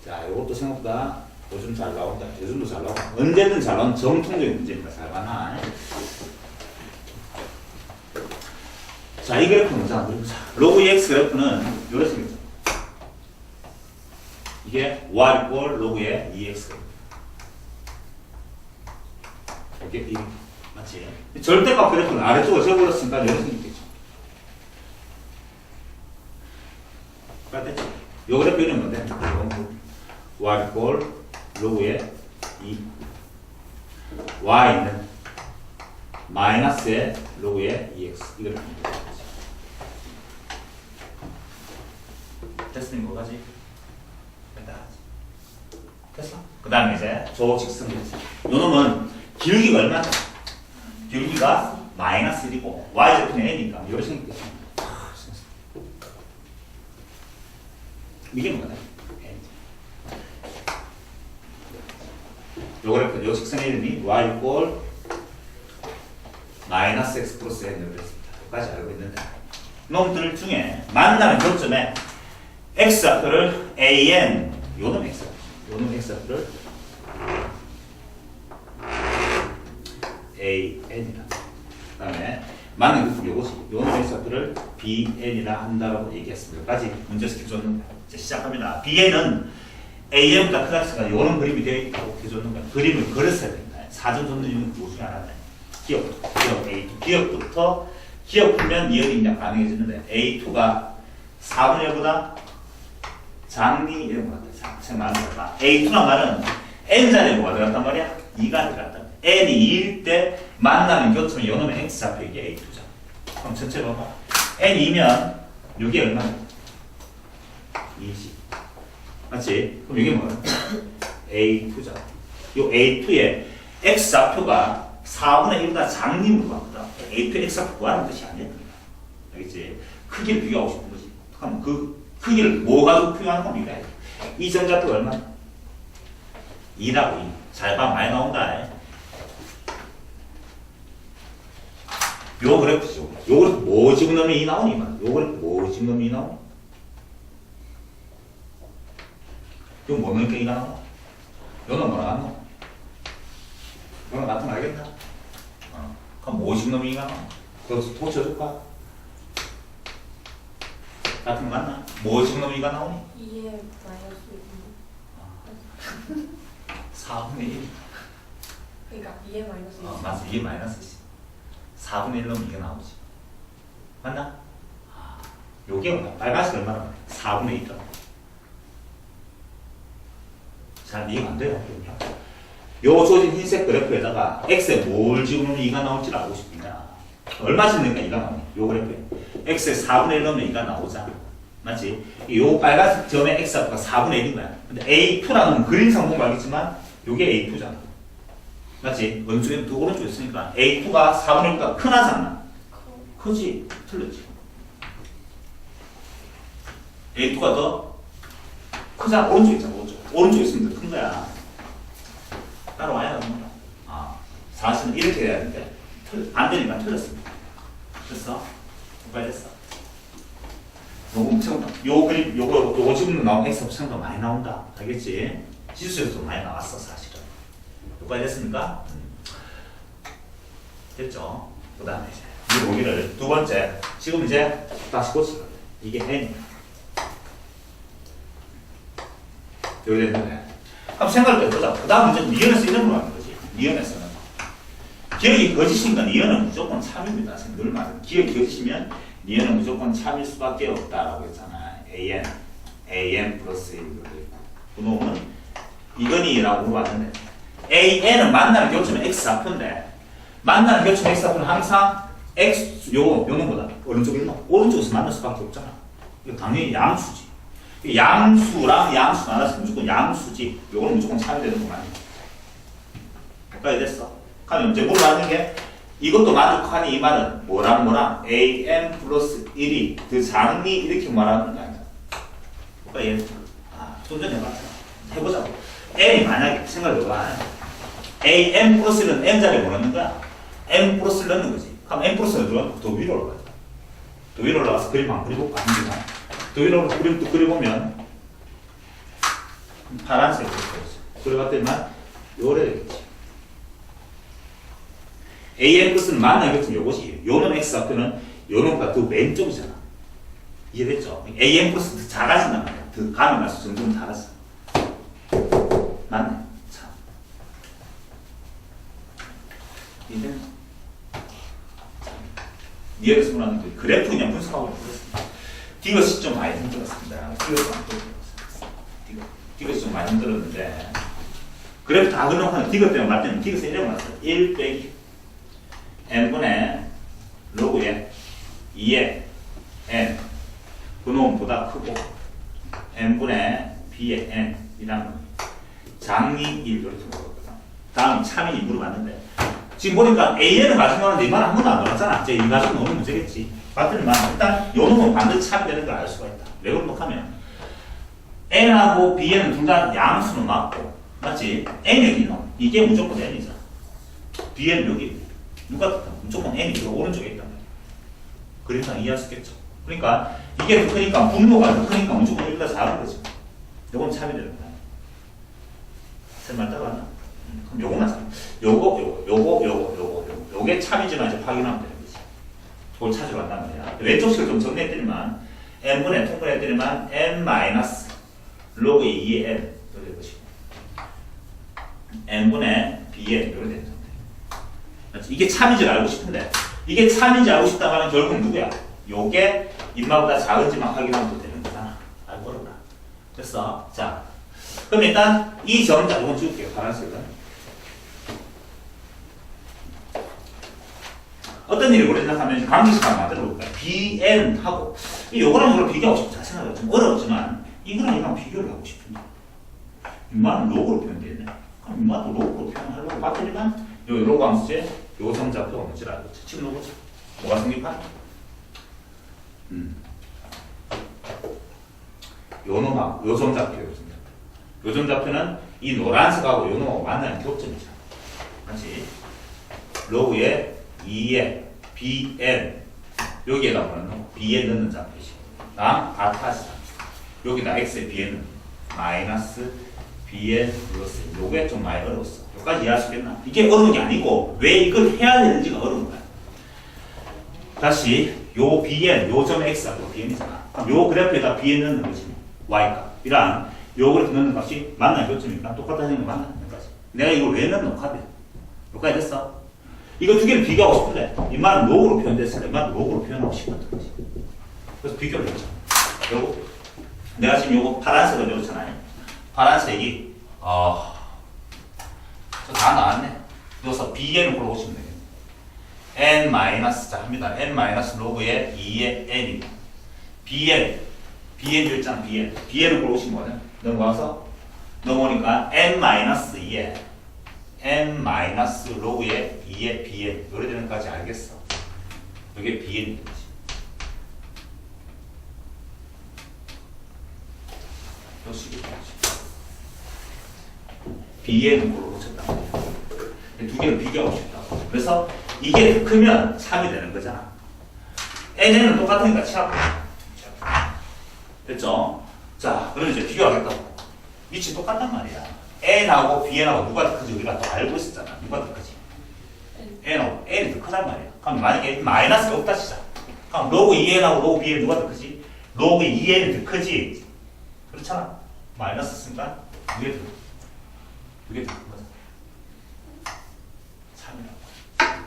자, 이것도 생각보다 요즘 잘 나온다. 요즘도 잘 나온다. 언제든 잘 나오는 정통적인 문제니까 잘 봐놔. 자, 이 그래프는 자, 로그 x 그래프는 이렇게 생겼죠. 이게 y 꼴 로그의 2x 그래프. 이게 맞지? 절대값 그래프는 아래쪽을 적어버렸으니까 이렇게 생겼겠죠. 됐지? 요 그래프 이름은 뭔데? y 꼴 로그의 2 y는 마이너스의 로그의 2x 이걸 됐으니 뭐가지? 됐어? 그 다음에 이제 조직선이 됐어. 요 놈은 기울기가 얼마나? 기울기가 마이너스 1이고 y제곱은 n이니까 이렇게 생겼겠죠. 이게 뭐냐? 요 그래프, 요 직선의 이름이 y 꼴 마이너스 x 플러스 n으로 됐습니다. 여기까지 알고 있는데 놈들 중에 만나는 교점에 x좌표를 an 요놈 x좌표를 an이라 그 다음에 만나는 교점 요것이 요놈 x좌표를 bn이라 한다고 얘기했습니다. 여기까지 문제에서 기존 이제 시작합니다. bn은 am보다 크다 했으니까 요런 그림이 되어 있다고 기존은 그림을 그렸어야 됩니다. 사전 접는 이유는 그 중에 하나네. 기억 A2 기억부터 기억 풀면 니은이 그냥 가능해지는데 A2가 4분의 1보다 작니 이런 것 같아요. A2란 말은 n자리에 뭐가 들어갔단 말이야? 2가 들어갔단 말이야. n이 2일 때 만나는 교점이 요 놈의 x좌표 이게 a2잖아. 그럼 전체 봐봐. n2면 이게 얼마야? 20. 맞지? 그럼 이게 뭐야? a2잖아. 요 a2의 x좌표가 4분의 1보다 장님으로 바꾸다. a2 x좌표 구하는 뜻이 아니야. 알겠지? 크기를 비교하고 싶은 거지. 그럼 그 크기를 뭐 가지고 표현하는 겁니까? 이 전좌표가 얼마야? 2라고 2. 잘 봐. 많이 나온다. 요 그래프죠. 요 그래프 뭐 집어넣으면 2 나오니? 요 그래프 뭐 집어넣으면 2 나오니? 이거 뭐 넣으니까 2가 나와? 요는 뭐라 갔노? 요는 같은 거 알겠나? 그럼 뭐 집어넣으면 2가 나와? 그것도 고쳐줄까? 같은 거 맞나? 뭐 집어넣으면 2가 나오니? 2에 마이너스 4분의 1. 그러니까 2에 마이너스 2. 맞아. 이게 마이너스지. 4분의 1 넣으면 이게 나오지. 맞나? 요게 얼마? 빨간색 얼마나? 4분의 2다. 잘 이해가 안 돼요. 요 조진 흰색 그래프에다가 x에 뭘 집어넣으면 2가 나올지 알고 싶으냐? 얼마 집으니까 2가 나오니? 요 그래프에. x에 4분의 1 넣으면 2가 나오잖아. 맞지? 요 빨간색 점의 x가 4분의 1인 거야. 근데 A2라는 그림상 보면 알겠지만 요게 A2잖아. 맞지? 왼쪽에 또 오른쪽에 있으니까 A2가 4분의 1보다 크나 작나? 크지? 틀렸지? A2가 더 크잖아. 오른쪽에 있잖아. 오른쪽에 있으면 더 큰 거야. 따라와야 합니다. 사실은 이렇게 해야 되는데 안 되니까 틀렸습니다. 됐어? 빨리 됐어. 요 그림, 요거 지금 나온 x 합성도 많이 나온다. 알겠지? 지수에서도 많이 나왔어, 사실은. 여기까지 됐습니까? 됐죠? 그 다음에 이제 이 보기를 두 번째. 지금 이제 다시 고치거든. 이게 n. 여기 됐는데. 그럼 생각을 해보자. 그 다음 문제는 니은에서 이런 거 하는 거지. 니은에서는. 기억이 거짓이니까 니은은 무조건 참입니다. 늘 말해. 기억이 거짓이면 니은은 무조건 참일 수밖에 없다라고 했잖아. an 플러스 1로 되어 있고. 그 놈은 이건희라고 물어봤는데 an은 만나는 교점의 x좌표인데 만나는 교점의 x좌표는 항상 x 요 놈보다 오른쪽에 있나? 오른쪽에서 만날 수밖에 없잖아. 이거 당연히 양수지. 양수랑 양수 나눠서 무조건 양수지. 요거는 무조건 참여되는 거만. 여기까지 됐어. 그럼 이제 물어봤는 게 이것도 만족하니 이 말은 뭐랑 an 플러스 1이 더 작니 이렇게 말하는 거 아니야. 그러니까 좀 전에 해봤잖아. 해보자고. n이 만약에 생각해봐. an 플러스 1은 n자리에 뭐 넣는 거야? n 플러스 1 넣는 거지. 그럼 n 플러스 1을 들어가면 더 위로 올라가자. 더 위로 올라가서 그림 한번 그려볼까? 더 위로 올라가서 그림 또 그려보면 파란색으로 그려봤더니만 요래 되겠지. an 플러스는 만나겠지만 요것이 요놈 x좌표는 요놈보다 더 왼쪽이잖아. 이해됐죠? an 플러스 더 작아진단 말이야. 더 가면 갈수록 점점 작아져. 맞네. 참. 이제 니에서 보라는 그 그래프 그냥 분석하고 있습니다. 디귿이 좀 많이 힘들었습니다. 디귿이 좀 많이 힘들었는데 그래프 다 그려놓고 디귿 때문에 맞더니 디귿에 이렇게 맞았어. 1 빼기 n분의 로그에 2의 n 그놈보다 크고 n분의 b의 n 이라는 거 장리 1 이렇게 물어봤거든. 다음 참인이 물어봤는데 지금 보니까 an을 가지고 하는데 이 말은 한 번도 안 나왔잖아. 이제 이 가지고 노는 문제겠지. 봤더니만 일단 요 놈은 반드시 참되는 걸 알 수가 있다. 왜 그렇다면 n하고 bn은 둘 다 양수는 맞고 맞지? n 여기는 이게 무조건 n이잖아. bn은 여기 누가 무조건 n이 그 오른쪽에 있단 말이야. 그러니까 이해할 수 있겠죠. 그러니까 이게 더 크니까 분모가 더 크니까 무조건 여기가 작은 거지. 요건 참이 되는 거야. 말 따라왔나? 그럼 요거만 참. 요게 참이지만 이제 확인하면 되는 거지. 그걸 찾으러 간단 말이야. 왼쪽 식을 좀 정리했더니만 n분의 통분했더니만 n 마이너스 로그 2의 n 이렇게 될 것이고 n분의 bn 이렇게 되는 상태. 이게 참인지 알고 싶은데 이게 참인지 알고 싶다면 결국 누구야? 요게 인마보다 작은지만 확인하면 되는 거잖아. 알고 그러나. 됐어. 자, 그럼 일단 이 점자 이건 지울게요. 파란색은. 어떤 일이 벌어진다 하면 관계식을 만들어 볼까요? BN하고 요거랑 이걸 비교하고 싶어 자신하고 좀 어렵지만 이거랑 이거랑 비교를 하고 싶은데 인마는 로그로 표현되어 있네. 그럼 인마도 로그로 표현하려고 맞으니까 요 로그 함수제 요 점자표가 뭔지를 알고 지금 놓보자. 뭐가 생길까? 요 놈하고 요 점자표 요 점자표는 이 노란색하고 요 놈하고 만나는 교점이죠. 다시 로그의 2의 bn 여기에다 보는 bn 넣는 좌표지. 다음 아타시다. 여기다 x의 bn은 마이너스 bn 플러스. 요게 좀 많이 어려웠어. 여기까지 이해할 수 있겠나? 이게 어려운 게 아니고 왜 이걸 해야 되는지가 어려운 거야. 다시 요 bn 요 점 x하고 bn이잖아. 그럼 요 그래프에다 bn 넣는 거지. y값 이란 요 그래프 넣는 값이 만나는 교점이니까 똑같다는 거 만나는 거지. 내가 이걸 왜 넣는 값이야? 여기까지 됐어? 이거 두 개를 비교하고 싶은데 이 말은 로그로 표현됐으니까 이 말은 로그로 표현하고 싶었던 거지. 그래서 비교를 했죠. 그리고 내가 지금 요거 파란색을 넣었잖아요. 파란색이 다 나왔네. 여기서 bn을 골라오시면 되겠네. n 마이너스 자 합니다. n 마이너스 로그의 2의 n입니다. bn 줄장 bn을 골라오시면 뭐냐? 넘어가서 넘어오니까 n 마이너스 2의 n 마이너스 로그의 2의 bn 요래 되는 까지 알겠어. 이게 bn인 거지. 요 식이 되지. bn을 골라오셨다. 두 개를 비교하고 싶다고. 그래서 이게 크면 3이 되는 거잖아. n은 똑같으니까 취합. 됐죠? 자, 그럼 이제 비교하겠다고. 위치 똑같단 말이야. n하고 bn하고 누가 더 크지 우리가 또 알고 있었잖아. 누가 더 크지? n하고 n이 더 크단 말이야. 그럼 만약에 마이너스가 없다 치자. 그럼 로그 2n하고 로그 bn 누가 더 크지? 로그 2n이 더 크지. 그렇잖아. 마이너스 쓰니까 두개 더 큰 거잖아. 3이라고.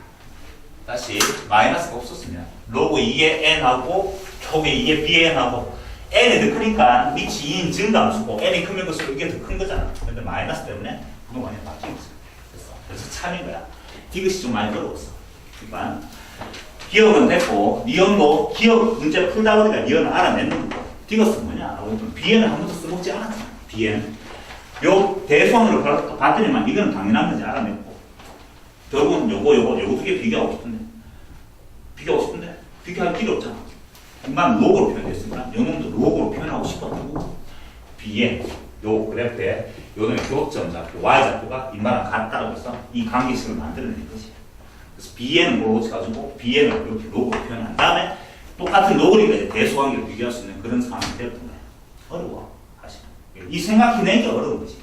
다시 마이너스가 없었으면 로그 2의 n하고 로그 2의 bn하고 n이 더 크니까 위치 2인 증가함수고 n이 크면 클수록 이게 더 큰 거잖아. 근데 마이너스 때문에 그동안에 바뀌고 있어. 그래서 참인 거야. 이것이 좀 많이 어려웠어. 그러니까 기억은 됐고 니언도 기억 문제 풀다 보니까 니언은 알아내는 거고 디귿은 뭐냐? bn을 한 번도 써먹지 않았잖아. bn 요 대수항으로 봤더니만 이거는 당연한 건지 알아냈고 결국은 요거 두 개 비교하고 싶은데 비교할 필요 없잖아. 이만 로그로 표현됐으니까 영웅도 로그로 표현하고 싶었고 bn 요 그래프에 요놈의 교점 좌표 y 좌표가 이만랑 같다고 해서 이 관계식을 만들어낸 거지. 그래서 bn을 골고치 가지고 bn을 이렇게 로그로 표현한 다음에 똑같은 로그니까 대수관계를 비교할 수 있는 그런 상황이 되었던 거야. 어려워 사실. 이 생각해낸 게 어려운 거지.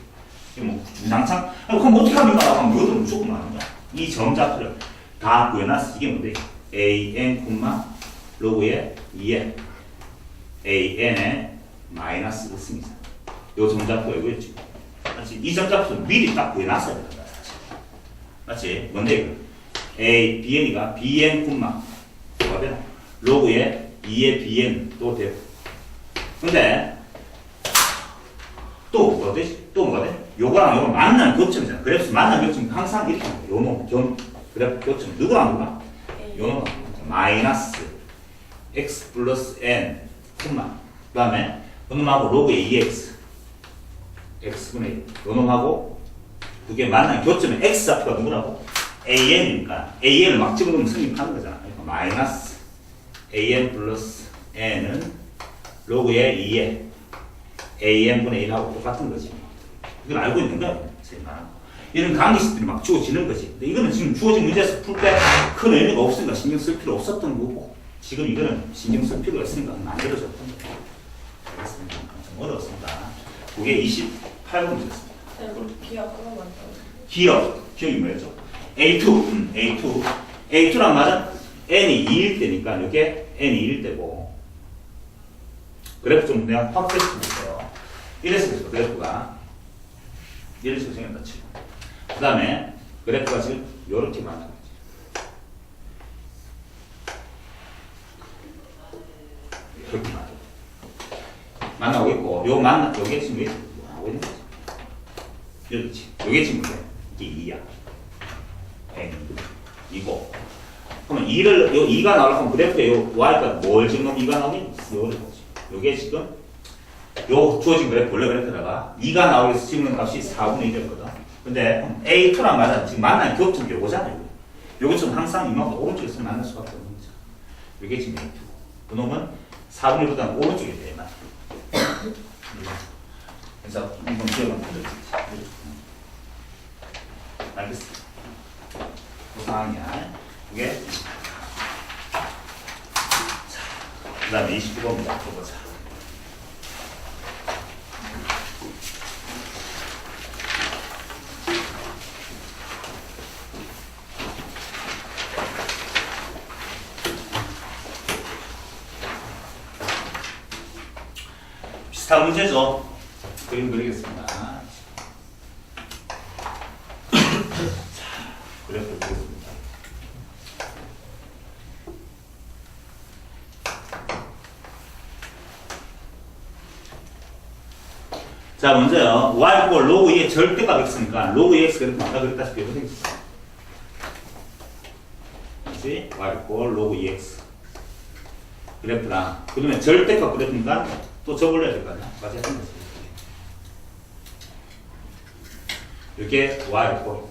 이게 뭐 주장창 그럼 어떻게 합니까? 그럼 이것도 무조건 나오는 거야. 이 점 좌표를 다 구해놨어. 이게 뭔데? an 로그의 2에 an의 마이너스 으승이잖아. 요 점좌표가 이거였지. 맞지? 이 점좌표는 미리 딱 구해놨어야 된다 사실. 맞지? 뭔데 이거? bn이가 bn 뭐가 되나? 로그의 2의 bn 또 되고. 근데 또 뭐가 되지? 또 뭐가 돼? 요거랑 요거 만나는 교점이잖아. 그래프 만나는 교점이 항상 이렇게 요놈 그래프 교점 누구랑 요놈 마이너스 x 플러스 n 콤마 그 다음에 요놈하고 로그의 2x x분의 1 요놈하고 그게 만나는 교점의 x 좌표가 누구라고? an이니까 an을 막 집어넣으면 성립하는 거잖아. 그러니까 마이너스 an 플러스 n은 로그의 2에 an분의 1하고 똑같은 거지. 이건 알고 있는 거야. 이런 관계식들이 막 주어지는 거지. 근데 이거는 지금 주어진 문제에서 풀 때 큰 의미가 없으니까 신경 쓸 필요 없었던 거고 지금 이거는 신경 쓸 필요가 있으니까 만들어졌던 거예요. 알겠습니다. 좀 어려웠습니다. 그게 28번 문제였습니다. 기억 하나만 더. 기억이 뭐였죠? A2랑 맞아? n이 2일 때니까 이게 n이 2일 때고 그래프 좀 내가 확 펼쳐볼게요. 이래서 그래프가 이런 식으로 생겼다 치고 그 다음에 그래프가 지금 이렇게 만나고 있지. 이렇게 만나고 있고 요게 지금 왜 하고 있는 거지? 여기지. 요게 지금 문제. 이게 2야. n 2고. 그러면 2를, 요 2가 나오려면 그래프에 요 y가 뭘 지금 2가 나오니? 요를 보지. 요게 지금, 요 주어진 그래프, 원래 그래프에다가 2가 나오기 위해서 찍는 값이 4분의 1이었거든. 근데 A2랑 맞아. 지금 만나는 교점 요거잖아요. 요것처럼 항상 이만큼 오른쪽에서 만날 수밖에 없는 거죠. 요게 지금 A2고. 그놈은 4분의 1보다는 오른쪽에 돼. 맞죠? 그래서 이건 기억은 들어주지. 알겠습니다. 그 상황이야. 이게 그 다음에 29번입니다. 보자. 비슷한 문제죠. 그림 그리겠습니다. 자, 그래프 그리겠습니다. 자, 먼저요. y 꼴 로그 2의 절대값이 있으니까 로그 2x 그래프 아까 그랬다시피 이렇게 생겼어요. 그렇지? y 꼴 로그 2x 그래프랑 그러면 절대값 그래프니까 또 적을려야 될 거 아니야? 맞아. 이렇게 y 꼴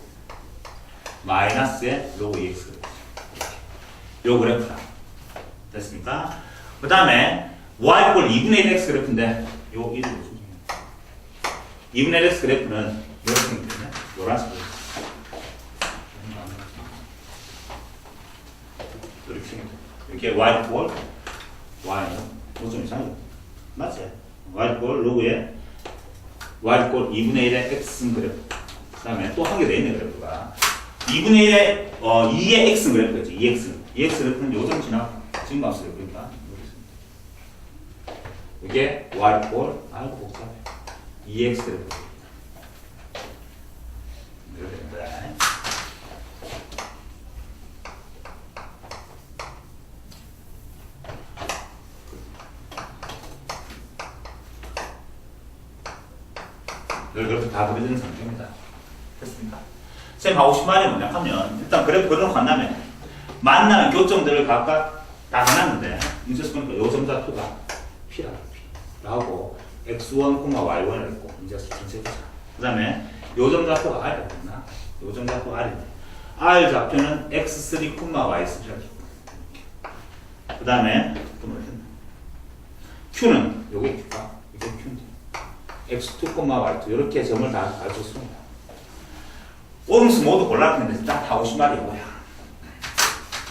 마이너스의 로그 2x 그래프. 요 그래프랑 됐습니까? 그 다음에 y 꼴 2분의 1 x 그래프인데 요 이름 무슨 2분의 1 x 그래프는 이렇게 생겼네. 노란색으로 이렇게 생겼네. 이렇게 y 꼴 y는 좀 이상해. 맞지? y 꼴 로그에 y 꼴 2분의 1의 x는 그래프. 그 다음에 또 한 개 더 있네 그래프가 2분의 1의 2의 x는 그래프겠지. 2x 그래프는 요점 지나고 지금 없어요. 그러니까 이게 y 꼴 아이고 복잡해 2x 그래프. 네. 그래프 다 그려지는 상태입니다. 됐습니까? 쌤 하고 싶은 말이 뭐냐 하면 일단 그래프 그려놓고 만나는 교점들을 각각 다 해놨는데 문제에서 보니까 요 점좌표가 P라 P라고 x1, y1을 했고 문제에서 전체 보자. 그 다음에 요 점좌표가 R이라고 했나? 요 점좌표가 R인데 R 좌표는 x3, y3라고 그 다음에 또 뭐 했나? Q는 요게 Q가 이게 Q인데 x2, y2 이렇게 점을 다 가르쳤습니다. 오름수 모두 골랐는데 딱 하고 싶은 말이 뭐야?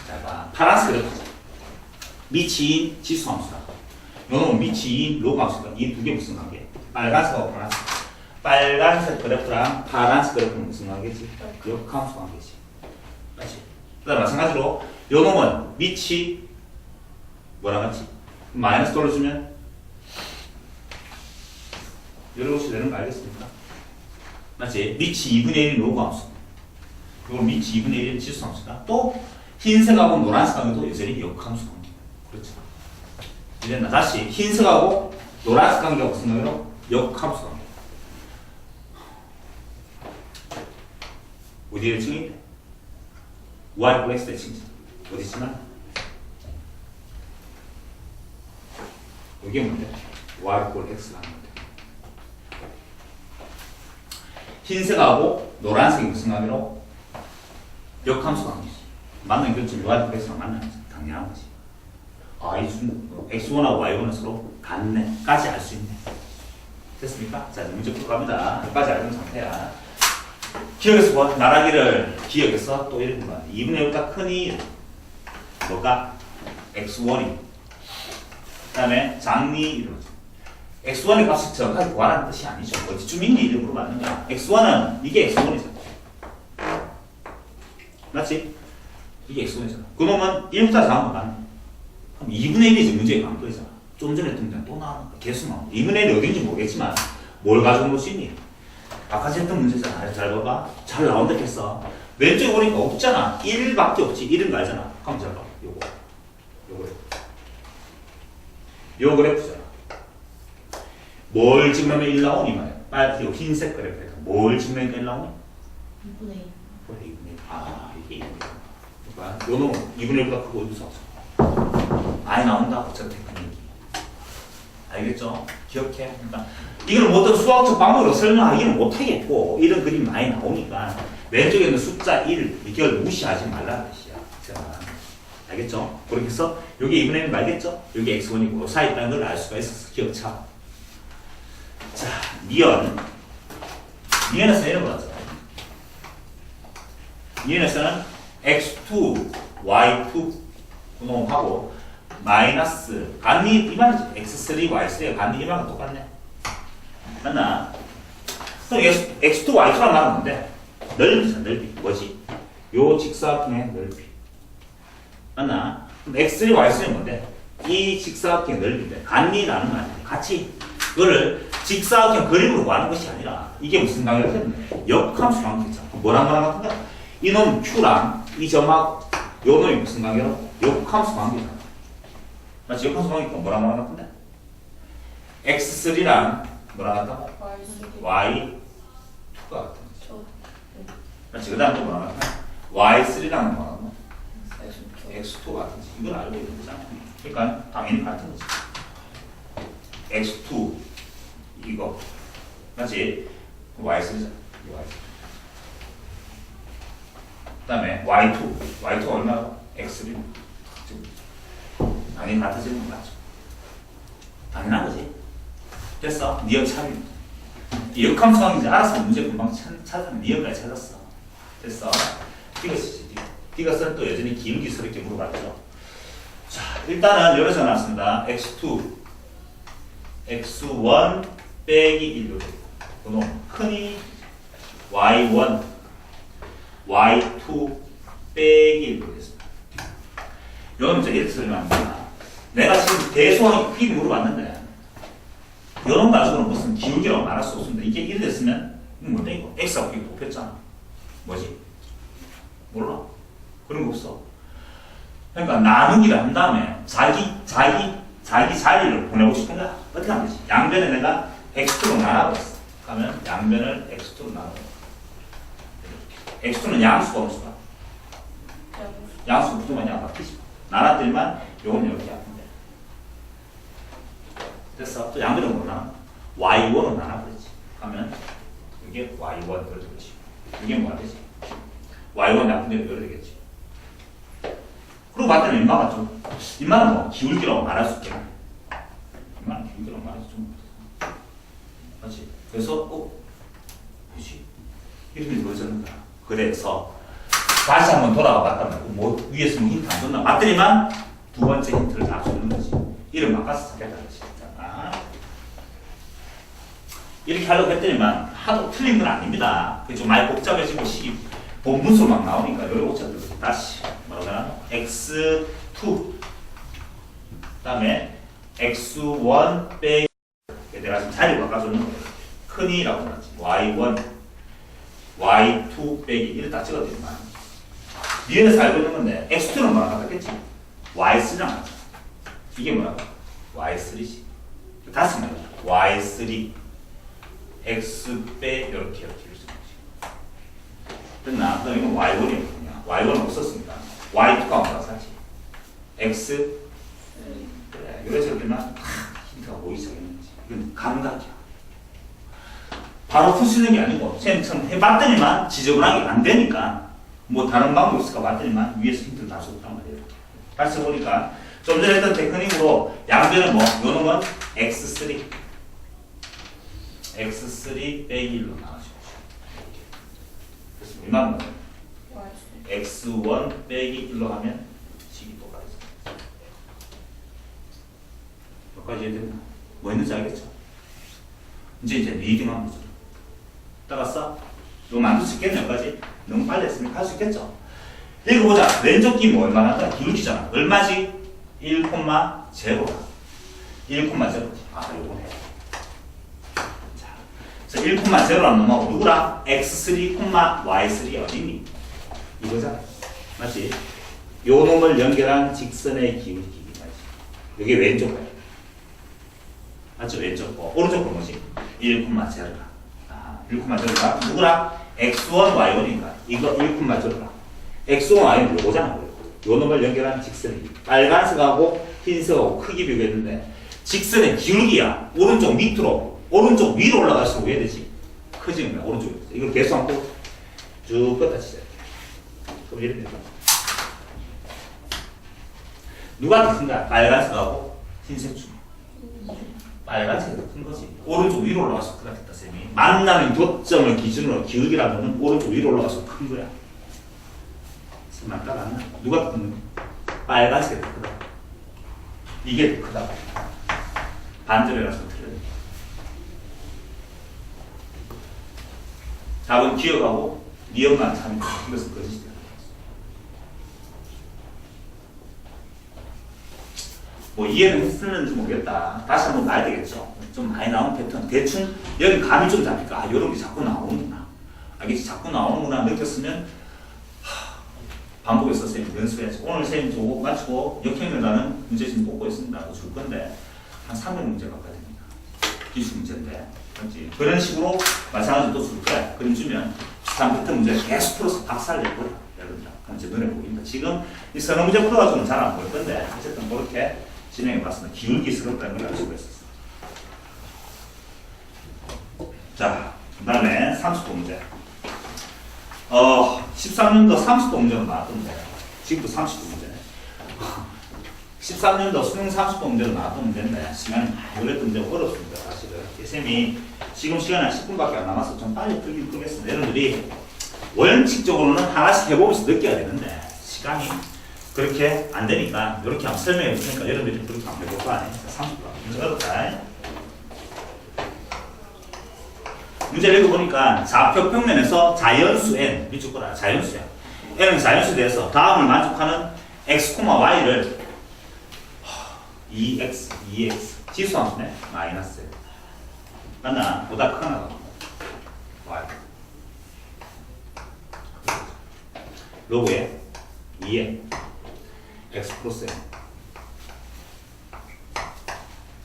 자, 봐. 파란색 그래프 미치인 지수함수다. 요놈은 미치인 로그함수다. 이 두 개 무슨 관계? 빨간색하고 파란색. 빨간색 그래프랑 파란색 그래프는 무슨 관계지? 역함수 관계지. 맞지? 그다음 마찬가지로 요놈은 미치 뭐라 하지? 마이너스 돌려주면 이렇게 되는 거 알겠습니까? 맞지? 미치 2분의 1인 로그함수. 이걸 미치 2분의 1인 지수함수다. 또 흰색하고 노란색하고도 여전히 역함수 관계. 그렇죠? 이제 다시 흰색하고 노란색 관계가 무슨 관계로? 역함수 관계. 어디에 층이? y 꼴 x의 층이죠. 어디 있지만 이게 뭔데? y 꼴 x가 하는 건데. 흰색하고 노란색이 무슨 관계로? 역함수 관계지. 만난 교점이 y 꼴 x랑 만나는 당연한 거지. 아, 이 x1하고 y1은 서로 같네. 까지 알 수 있네. 됐습니까? 자, 문제 풀 갑니다. 여기까지 알고 있는 상태야. 기억에서 뭐, 말하기를 기억에서 또 이렇게 봐. 2분의 1보다 크니 뭐가? x1이. 그 다음에 장리 이름. x1의 값을 정확하게 구하라는 뜻이 아니죠. 어디쯤 있니? 이름으로 받는 거야. x1은 이게 x1이잖아. 맞지? 이게 x1이잖아. 그놈은 1부터 4만 가는 그럼 2분의 1이 문제의 강도이잖아. 좀 전에 했던 문제는 또 나오는 거야. 개수 나오는 거야. 2분의 1이 어딘지 모르겠지만 뭘 가지고 올 수 있니? 아까 했던 문제잖아. 잘 봐봐. 잘 나온다 했어. 왼쪽에 보니까 없잖아. 1밖에 없지. 1은 알잖아. 그럼 잘 봐. 요거 그래프. 요 그래프잖아. 뭘 찍으면 1 나오니 말이야. 빨리 흰색 그래프에 뭘 증명까지 나오니? 2분의 2. 이게 2분의 1. 요 놈은 2분의 1보다 크고 어디서 없어? 많이 나온다고 저 테크닉이. 알겠죠? 기억해. 그러니까 이걸 어떤 수학적 방법으로 설명하기는 못하겠고 이런 그림이 많이 나오니까 왼쪽에 있는 숫자 1 이걸 무시하지 말라는 뜻이야. 알겠죠? 그렇게 해서 여기 2분의 1 알겠죠? 여기 x1이고 사이 있다는 걸 알 수가 있었어. 기억차. 자, 미연에서 이런 거 같죠? 미연에서는 x2, y2 구놈하고 마이너스 간이 이만이지. x3, y3가 간이 이만과 똑같네. 맞나? 그럼 x2, y2란 말은 뭔데? 넓이잖아, 넓이. 뭐지? 요 직사각형의 넓이. 맞나? 그럼 x3, y3는 뭔데? 이 직사각형의 넓이인데 간이라는 거 아니야. 같이 그거를 직사각형 그림으로 구하는 것이 아니라 이게 무슨 관계겠네? 역함수 관계잖아. 뭐랑 같은데? 이놈 q랑 이 점하고 요 놈이 무슨 관계로? 역함수 관계잖아. 맞지? 역함수 관계니까 뭐랑 같은데? x3랑 뭐랑 같다? y2가 같은 거지. 맞지? 그 다음 또 뭐랑 같아? y3랑 뭐랑 같나? x2가 같은지 이걸 알고 있는 거잖아. 그러니까 당연히 같은 거지. x2 이거 맞지? y3잖아. 그 다음에 y2 얼마나? x3 당연히 같아지는 거 맞죠? 당연한 거지. 됐어? 니은 참입니다. 이 역함수항인지 알아서 문제 금방 찾으면 니은까지 찾았어. 됐어? 이거 쓰지. 이것은 또 여전히 기울기스럽게 물어봤죠. 자, 일단은 여러 적 나왔습니다. x2, x1 빼기 1 그놈 크니 y1, y2 빼기 1로 됐습니다. 이건 이제 이렇게 설명합니다. 내가 지금 대소항이 크게 물어봤는데 이런 가지고는 무슨 기울기라고 말할 수 없습니다. 이게 1 됐으면 뭔데 이거? x하고 이거 곱했잖아. 뭐지? 몰라. 그런 거 없어. 그러니까 나누기를 한 다음에 자기 자리를 보내고 싶은 거야. 어떻게 하면 되지? 양변에 내가 x2로 나눠버렸어. 그러면 양변을 x2로 나눠. x2는 양수가 없을까? 양수 붙으면 그냥 바뀌지. 나눠들만 요건 이렇게 하는데. 됐어. 또 양변은 뭐 나눠? y1으로 나눠버리지. 그러면 이게 y1 이렇게 되지. 이게 뭐가 되지? y1 나쁜데 이렇게 되겠지. 그리고 봤더니 인마가 좀, 인마는 뭐 기울기라고 말할 수 있겠네. 인마는 기울기라고 말할 수 좀. 맞지? 그래서, 뭐지? 이름이 보여졌는가? 그래서, 다시 한번 돌아가 봤단 말이야. 뭐, 위에서 뭐 힌트 안 줬나? 봤더니만 두 번째 힌트를 다 주는 거지. 이름 바꿔서 찾겠다는 거지. 이렇게 하려고 했더니만 하도 틀린 건 아닙니다. 그게 좀 많이 복잡해지고 시기 본문수로 막 나오니까 여기 오차들 다시 뭐라고 하나? x2 그 다음에 x1 빼기 내가 지금 자리를 바꿔주는 거예요. 큰이라고 하지. y1 y2 빼기 1을 딱 찍어드리면 니은에서 알고 있는 건데 x2는 뭐랑 같았겠지? y3랑 같아. 이게 뭐라고? y3지. 다시 말해. y3 x 빼 이렇게 됐나? 그럼 이건 y1이거든요. y1은 없었습니다. y2가 없어서 x 그래. 이래서 이렇게만 힌트가 보이기 시작했는지. 이건 감각이야. 바로 풀 수 있는 게 아니고 쌤처럼 해봤더니만 지저분하게 안 되니까 뭐 다른 방법이 있을까 봤더니만 위에서 힌트를 다 줬단 말이에요. 다시 보니까 좀 전에 했던 테크닉으로 양변은 뭐 요 놈은 x3 빼기 1로 나와주고 그래서 얼마나 x1 빼기 1로 하면 식이 똑같아요. 여기까지 이해됐나? 뭐 했는지 알겠죠? 이제 리딩하는 거죠. 따랐어? 이거 만들 수 있겠네. 여기까지? 너무 빨리 했으니까 할 수 있겠죠? 읽어보자. 왼쪽 끼뭐 얼마나 한다? 기울기잖아. 얼마지? 1,0가 1,0지. 아, 요거네. 자, 1,0라는 놈하고 누구랑? x3, y3 어디니? 이거잖아. 맞지? 요 놈을 연결한 직선의 기울기. 맞지? 여기 왼쪽 거야. 맞죠? 왼쪽 거. 오른쪽 거 뭐지? 1,0가. 아, 1, 들어가. 누구랑? x1, y1인가? 이거 1, 들어가. x1, y1 요거잖아. 요 놈을 연결하는 직선이 빨간색하고 흰색하고 크기 비교했는데 직선의 기울기야. 오른쪽 밑으로, 오른쪽 위로 올라갈수록 왜 되지? 커지는 거야. 오른쪽으로. 이걸 계속 안고 쭉 뻗다 치자. 그럼 이렇게 된다. 누가 더 큰가? 빨간색하고 흰색 중. 빨간색이 더 큰 거지. 오른쪽 위로 올라가서 크다겠다, 쌤이. 만나는 교점을 기준으로 기울기라면 오른쪽 위로 올라가서 큰 거야. 맞다, 맞나? 누가 더 큰 거? 빨간색이 더 크다. 이게 더 크다. 반대로라서 틀려. 답은 기억하고 니언만 참여. 이것은 거짓이다. 뭐 이해는 했을는지 모르겠다. 다시 한번 봐야 되겠죠. 좀 많이 나온 패턴. 대충 여기 감이 좀 잡힐까? 아, 이런 게 자꾸 나오는구나. 알겠지? 자꾸 나오는구나 느꼈으면 반복해서 쌤이 연습해야지. 오늘 쌤이 저거 마치고 역행을 문제집 뽑고 있습니다. 줄 건데 한 300 문제 가까이 됩니다. 기출 문제인데. 그렇지? 그런 식으로 마찬가지로 또 줄 거야. 그림 주면 비슷한 패턴 문제를 계속 풀어서 박살을 낼 거야. 여러분들. 그럼 이제 눈에 보입니다. 지금 이 선호 문제 풀어가지고는 잘 안 보일 건데 어쨌든 그렇게 진행해 봤습니다. 기울기스럽다는 걸 알 수가 있었어. 자, 그 다음에 30도 문제. 13년도 30도 문제는 나왔던데, 지금도 30도 문제네. 13년도 수능 30도 문제는 나왔던 문제인데, 시간이 많이 걸렸던 문제가 어렵습니다, 사실은. 쌤이 지금 시간이 한 10분밖에 안 남아서 좀 빨리 풀긴 풀겠습니다. 여러분들이 원칙적으로는 하나씩 해보면서 느껴야 되는데, 시간이 그렇게 안 되니까 이렇게 한번 설명해 보니까 여러분들이 그렇게 한번 해볼 거 아니에요? 30분. 문제 어렵다. 문제를 읽어보니까 좌표 평면에서 자연수 n, 밑줄 거라, 자연수야. n은 자연수에 대해서 다음을 만족하는 x, y를 2x, 지수함수네? 마이너스. 맞나? 보다 큰 하나가 y. 로그에 2에 x 플러스 n.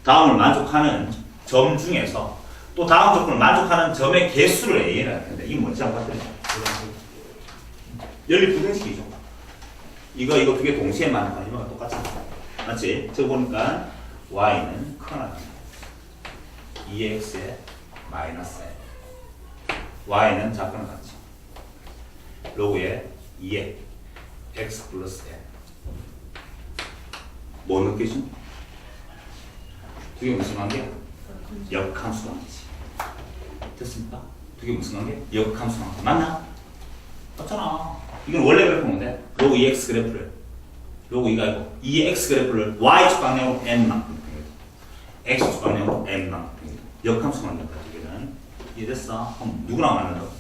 다음을 만족하는 점 중에서 또 다음 조건을 만족하는 점의 개수를 A라고 하는데 이게 뭔지 한번 봤더니 연립 부등식이죠. 이거 두 개 동시에 만족하는 이거가 똑같잖아. 맞지? 저거 보니까 Y는 크나 2x에 마이너스 Y는 작거나 같지. 로그에 2에 x 플러스 n. 뭐 느끼죠? 두 개 무슨 관계야? 역함수 관계지. 됐습니까? 그게 무슨 관계? 역함수 관계. 맞나? 맞잖아. 이건 원래 그래프인데 로그 2x 그래프를 로그 2가 아니고 2x 그래프를 y축 방향으로 n만큼 x축 방향으로 n만큼 역함수 관계다. 이게는 이해됐어? 그럼 누구랑 만난다고?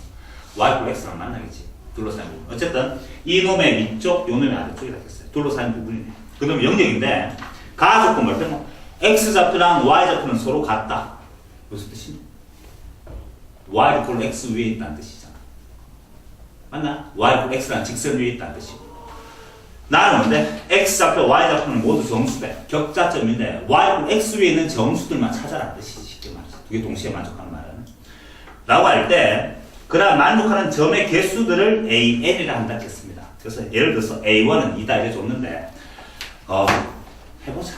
y 플러스 x랑 만나겠지. 둘러싸인 부분. 어쨌든 이 놈의 위쪽, 요 놈의 아래쪽이라 했어요. 둘러싸인 부분이네. 그 놈이 영역인데 가조건 뭘 때문에 x좌표랑 y좌표는 서로 같다. 무슨 뜻이냐? y는 x 위에 있다는 뜻이잖아. 맞나? y는 x라는 직선 위에 있다는 뜻이고. 나는 뭔데? x좌표, y좌표는 모두 정수대. 격자점인데 y는 x 위에 있는 정수들만 찾아라는 뜻이지. 쉽게 말해서. 두 개 동시에 만족하는 말은. 라고 할 때 그러한 만족하는 점의 개수들을 AN이라 한다 했습니다. 그래서 예를 들어서 A1은 2다 이래 줬는데 해보자.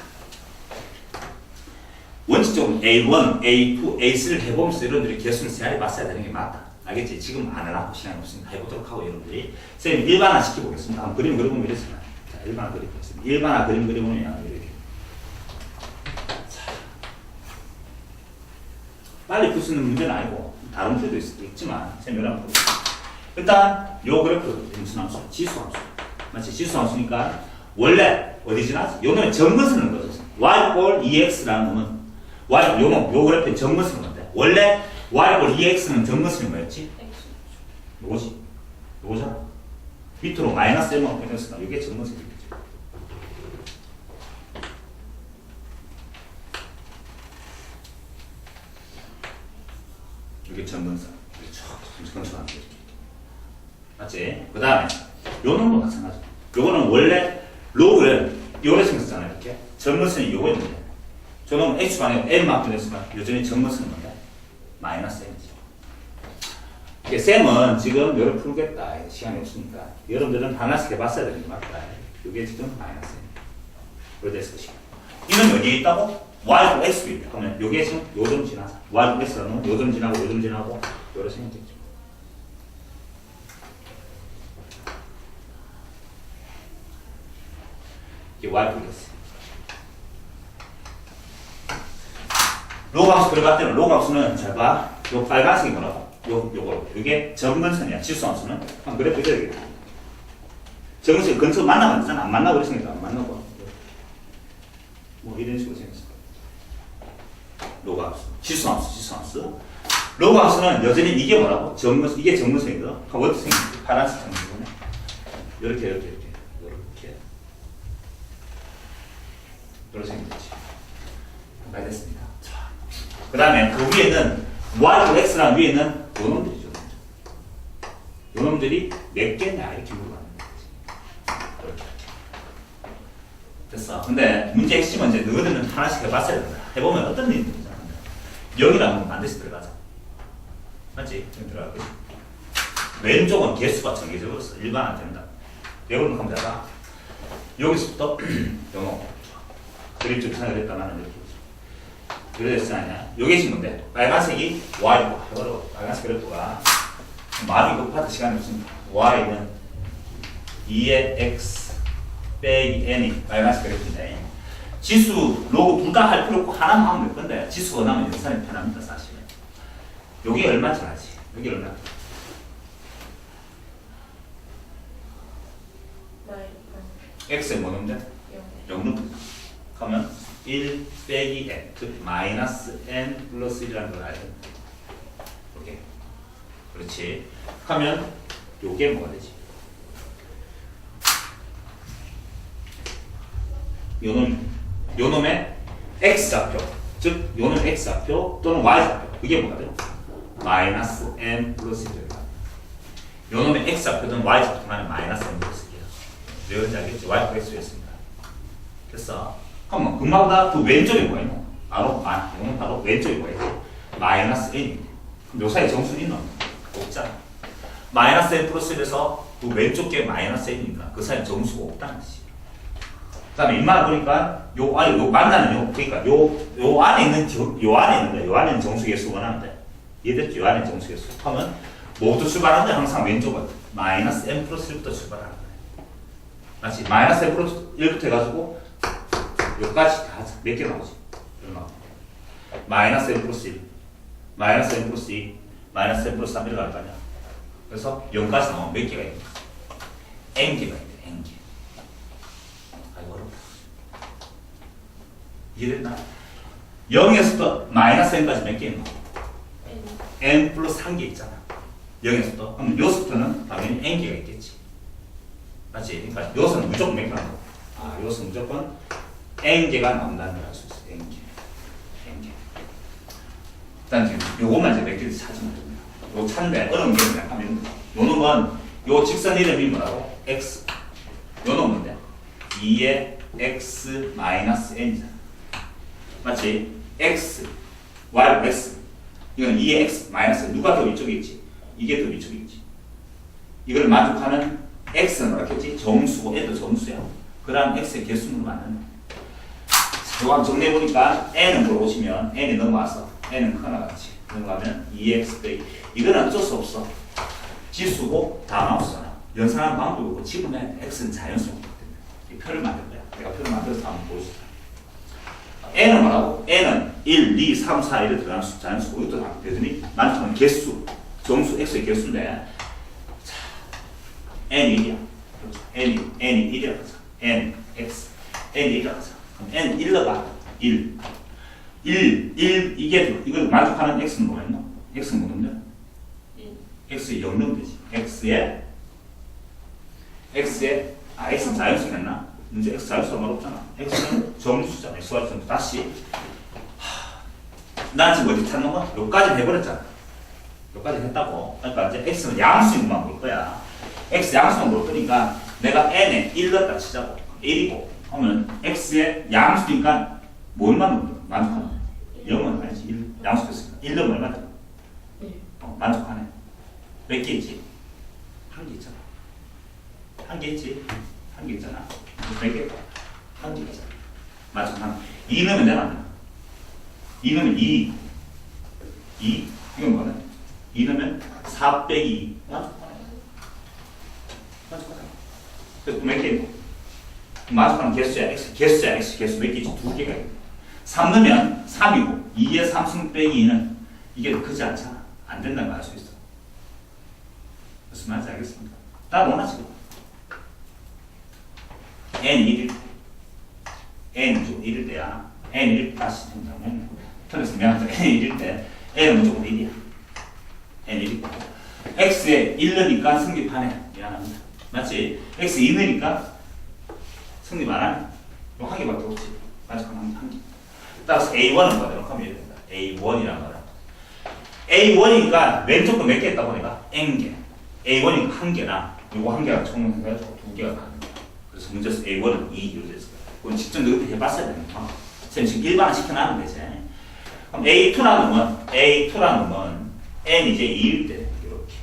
원칙적으로 A1, A2, A3를 해보면서 여러분들이 개수를 세알이 봤어야 되는 게 맞다. 알겠지? 지금 안 해라고 시간이 없으니까 해보도록 하고 여러분들이 선생님 일반화 시켜보겠습니다. 한번 그림 그려보면 이렇잖아요. 자, 일반화 그려보겠습니다. 일반화 그림 그려보면 이렇게. 자, 빨리 풀 수 있는 문제는 아니고 다른 문제도 있지만 선생님 여러분 보겠습니다. 일단 요 그래프 무슨 함수? 지수함수. 맞지? 지수함수니까 원래 어디 지나지? 요 놈의 점근 쓰는 거죠. y 꼴 2x라는 놈은 요 그래프에 점근 쓰는 건데 원래 y 꼴 2x는 점근 쓰는 거였지? 요거지? 요거잖아. 밑으로 마이너스 1만 빼냈으니까 이게 점근 쓰는 거지. 이게 점근선. 점근선 안 되지. 맞지? 그 다음에 요 놈도 마찬가지. 요거는 원래 로그를 요래 생겼잖아요. 이렇게. 점근선이 요거였는데 저놈은 x방에 n만큼 됐으니까 여전히 점근선인 건데 마이너스 n이죠. 쌤은 지금 여러분 풀겠다. 시간이 없으니까. 여러분들은 하나씩 해봤어야 되는 게 맞다. 이게 지금 마이너스 N이에요. 됐을 것이고. 이건 여기에 있다고? Y도 X도 있다. 그러면 여기에 지금 요점 지나서 Y도 X라는 요점 지나고 요점 지나고 여러 생각되죠. 이게 Y도 X. 로그 함수 들어갈 때는 로그 함수는 잘 봐. 요 빨간색이 뭐라고? 요게 점근선이야. 지수함수는 한번 그래프 그려야겠다. 점근선이 근처 만나면 안 되잖아. 안 만나고 그랬으니까 안 만나고 뭐 이런 식으로 생겼어. 로그 함수, 지수함수. 로그 함수는 여전히 이게 뭐라고? 이게 점근선이거든. 그럼 어떻게 생겼지? 파란색 점근선이네. 이렇게 생겼지. 다 됐습니다. 그 다음에 그 위에는 y, x랑 위에는 요놈들이죠. 요놈들이 몇 개냐 이렇게 물어봤는 거지. 됐어. 근데 문제 핵심은 이제 너희들은 하나씩 해봤어야 된다. 해보면 어떤 일이 있는지 알아. 0이라면 반드시 들어가자. 맞지? 여기 들어가고. 왼쪽은 개수가 정해져 버렸어. 일반 안 된다. 여러분 한번 해봐. 여기서부터 요놈. 그림 좀 생각했다 나는 이렇게. 그래서 아니야. 요게 지금 뭔데? 빨간색이 Y고 해버려. 빨간색 그래프가 마음이 급하다 시간이 없습니다. Y는 2의 X 빼기 N이 빨간색 그래프인데 지수, 로그 둘 다 할 필요 없고 하나만 하면 될 건데 지수가 나면 연산이 편합니다 사실. 요게 얼마인지 알지? 여기 얼마? X에 뭐 넣으면 돼? 0 넣으면 돼. 그러면 1 빼기 n, 즉 마이너스 n 플러스 1이라는 걸 알아야 됩니다. 오케이. 그렇지. 하면 요게 뭐가 되지? 요놈의 x좌표, 즉 요놈 x좌표 또는 y좌표, 그게 뭐가 돼요? 마이너스 n 플러스 1이다. 요놈의 x좌표든 y좌표든 하면 마이너스 n 플러스 1이야. 왜 그런지 알겠지? y 플러스 x였습니다. 됐어. 그럼 금방보다 그 왼쪽이 뭐예요? 이거는 바로 왼쪽이 뭐예요? 마이너스 n입니다. 그럼 요 사이에 정수는 있나? 없잖아. 마이너스 n 플러스 1에서 그 왼쪽 게 마이너스 n이니까 그 사이에 정수가 없다는 뜻이에요. 그 다음에 인마를 보니까 요 만나는 그러니까 요 안에 있는 정수 개수가 나는데 이해됐죠? 요 안에 정수 개수. 하면 뭐부터 출발하는데 항상 왼쪽은 마이너스 n 플러스 1부터 출발하는 거예요. 맞지? 마이너스 n 플러스 1부터 해가지고 여기까지 다 몇 개 나오지? 얼마? 마이너스 n 플러스 1, 마이너스 n 플러스 2, 마이너스 n 플러스 3 이렇게 갈 거 아니야. 그래서 0까지 나오면 몇 개가 있는 거야? n개가 있대, n개. 아이고 어렵다. 이해됐나? 0에서부터 마이너스 n까지 몇 개 있나? n 플러스 1개 있잖아. 0에서부터. 그럼 여기서부터는 당연히 n개가 있겠지. 맞지? 그러니까 여기서는 무조건 몇 개 나온다. 여기서는 무조건 n개가 나온다는 걸 알 수 있어. n개. 일단 지금 요것만 이제 몇 개를 찾으면 됩니다. 요 찾는데 어려운 게 뭐냐 하면 요 놈은 요 직선 이름이 뭐라고? x. 요 놈은 뭔데? 2의 x 마이너스 n이잖아. 맞지? x, y, x. 이건 2의 x 마이너스 n. 누가 더 위쪽에 있지? 이게 더 위쪽에 있지. 이걸 만족하는 x는 뭐라겠지? 정수고 n도 정수야. 그럼 x의 개수는 맞는. 요거 한번 정리해보니까 n은 물어보시면 n이 넘어와서 n은 크거나 같이 넘어가면 2x 빼기 이거는 어쩔 수 없어. 지수고 다 나왔잖아. 연산하는 방법이고 지금은 x는 자연수가 없기 때문에 이 표를 만들 거야. 내가 표를 만들어서 한번 보여줄게. n은 뭐라고? n은 1, 2, 3, 4 이렇게 들어가는 자연수고 이것도 다 배더니 만족하는 개수 정수 x의 개수인데 자, n이 1이야. n이 1이라고 하자. n, x, n이 1이라고 하자. 그럼 n 1로가 1, 이걸 만족하는 x는 뭐가 있나? x는 뭐는데? x에 0 넣으면 되지. x에 x는 자연수 했나? 문제 x 자연수가 말 없잖아. x는 정수잖아. x와 정수. 다시 난 지금 어디 찾는 거야? 여기까지 해버렸잖아. 여기까지 했다고. 그러니까 이제 x는 양수인 것만 볼 거야. x 양수만 볼 거니까 내가 n에 1 넣었다 치자고. 1이고 하면 x의 양수니까 뭘만 만족하는 거야? 0은 아니지. 1 양수됐으니까 1 넣으면 얼마 돼? 만족하네. 몇 개 있지? 한 개 있잖아. 한 개 있지? 한 개 있잖아. 몇 개? 한 개 있잖아. 맞죠? 2 넣으면 되나? 안 되나? 2 넣으면 2. 이건 뭐네? 2 넣으면 4 빼기 2. 맞죠? 맞죠? 그래서 몇 개 있고? 마지막은 개수야. 개수 몇 개 있지? 2개가 있고. 3 넣으면 3이고 2의 3승 빼기 2는 이게 크지 않잖아. 안 된다는 걸 알 수 있어. 무슨 말인지 알겠습니까? 다 원하시고 n 1일 때 n 무조건 1일 때야. n 1일 때 다시 정리하면 틀렸어. 미안하다. n 1일 때 n은 무조건 1이야. n 1일 때 x에 1 넣으니까 승립하네. 미안합니다. 맞지? x 2 넣으니까 승립 안 하네. 이거 한 개밖에 없지. 마지막 한 개. 따라서 A1은 뭐야? 이렇게 하면 됩니다. A1이란 말은 A1이니까 왼쪽도 몇 개 있다고 내가? N개. A1이니까 한 개나 요거 한 개가 총해가지고 2개가 가는 거야. 그래서 문제에서 A1은 2 이렇게 됐을 거야. 그건 직접 너희들 해봤어야 되는 거야. 선생님 지금 일반화 시켜놨는 거지. 그럼 A2라는 건 N 이제 2일 때 이렇게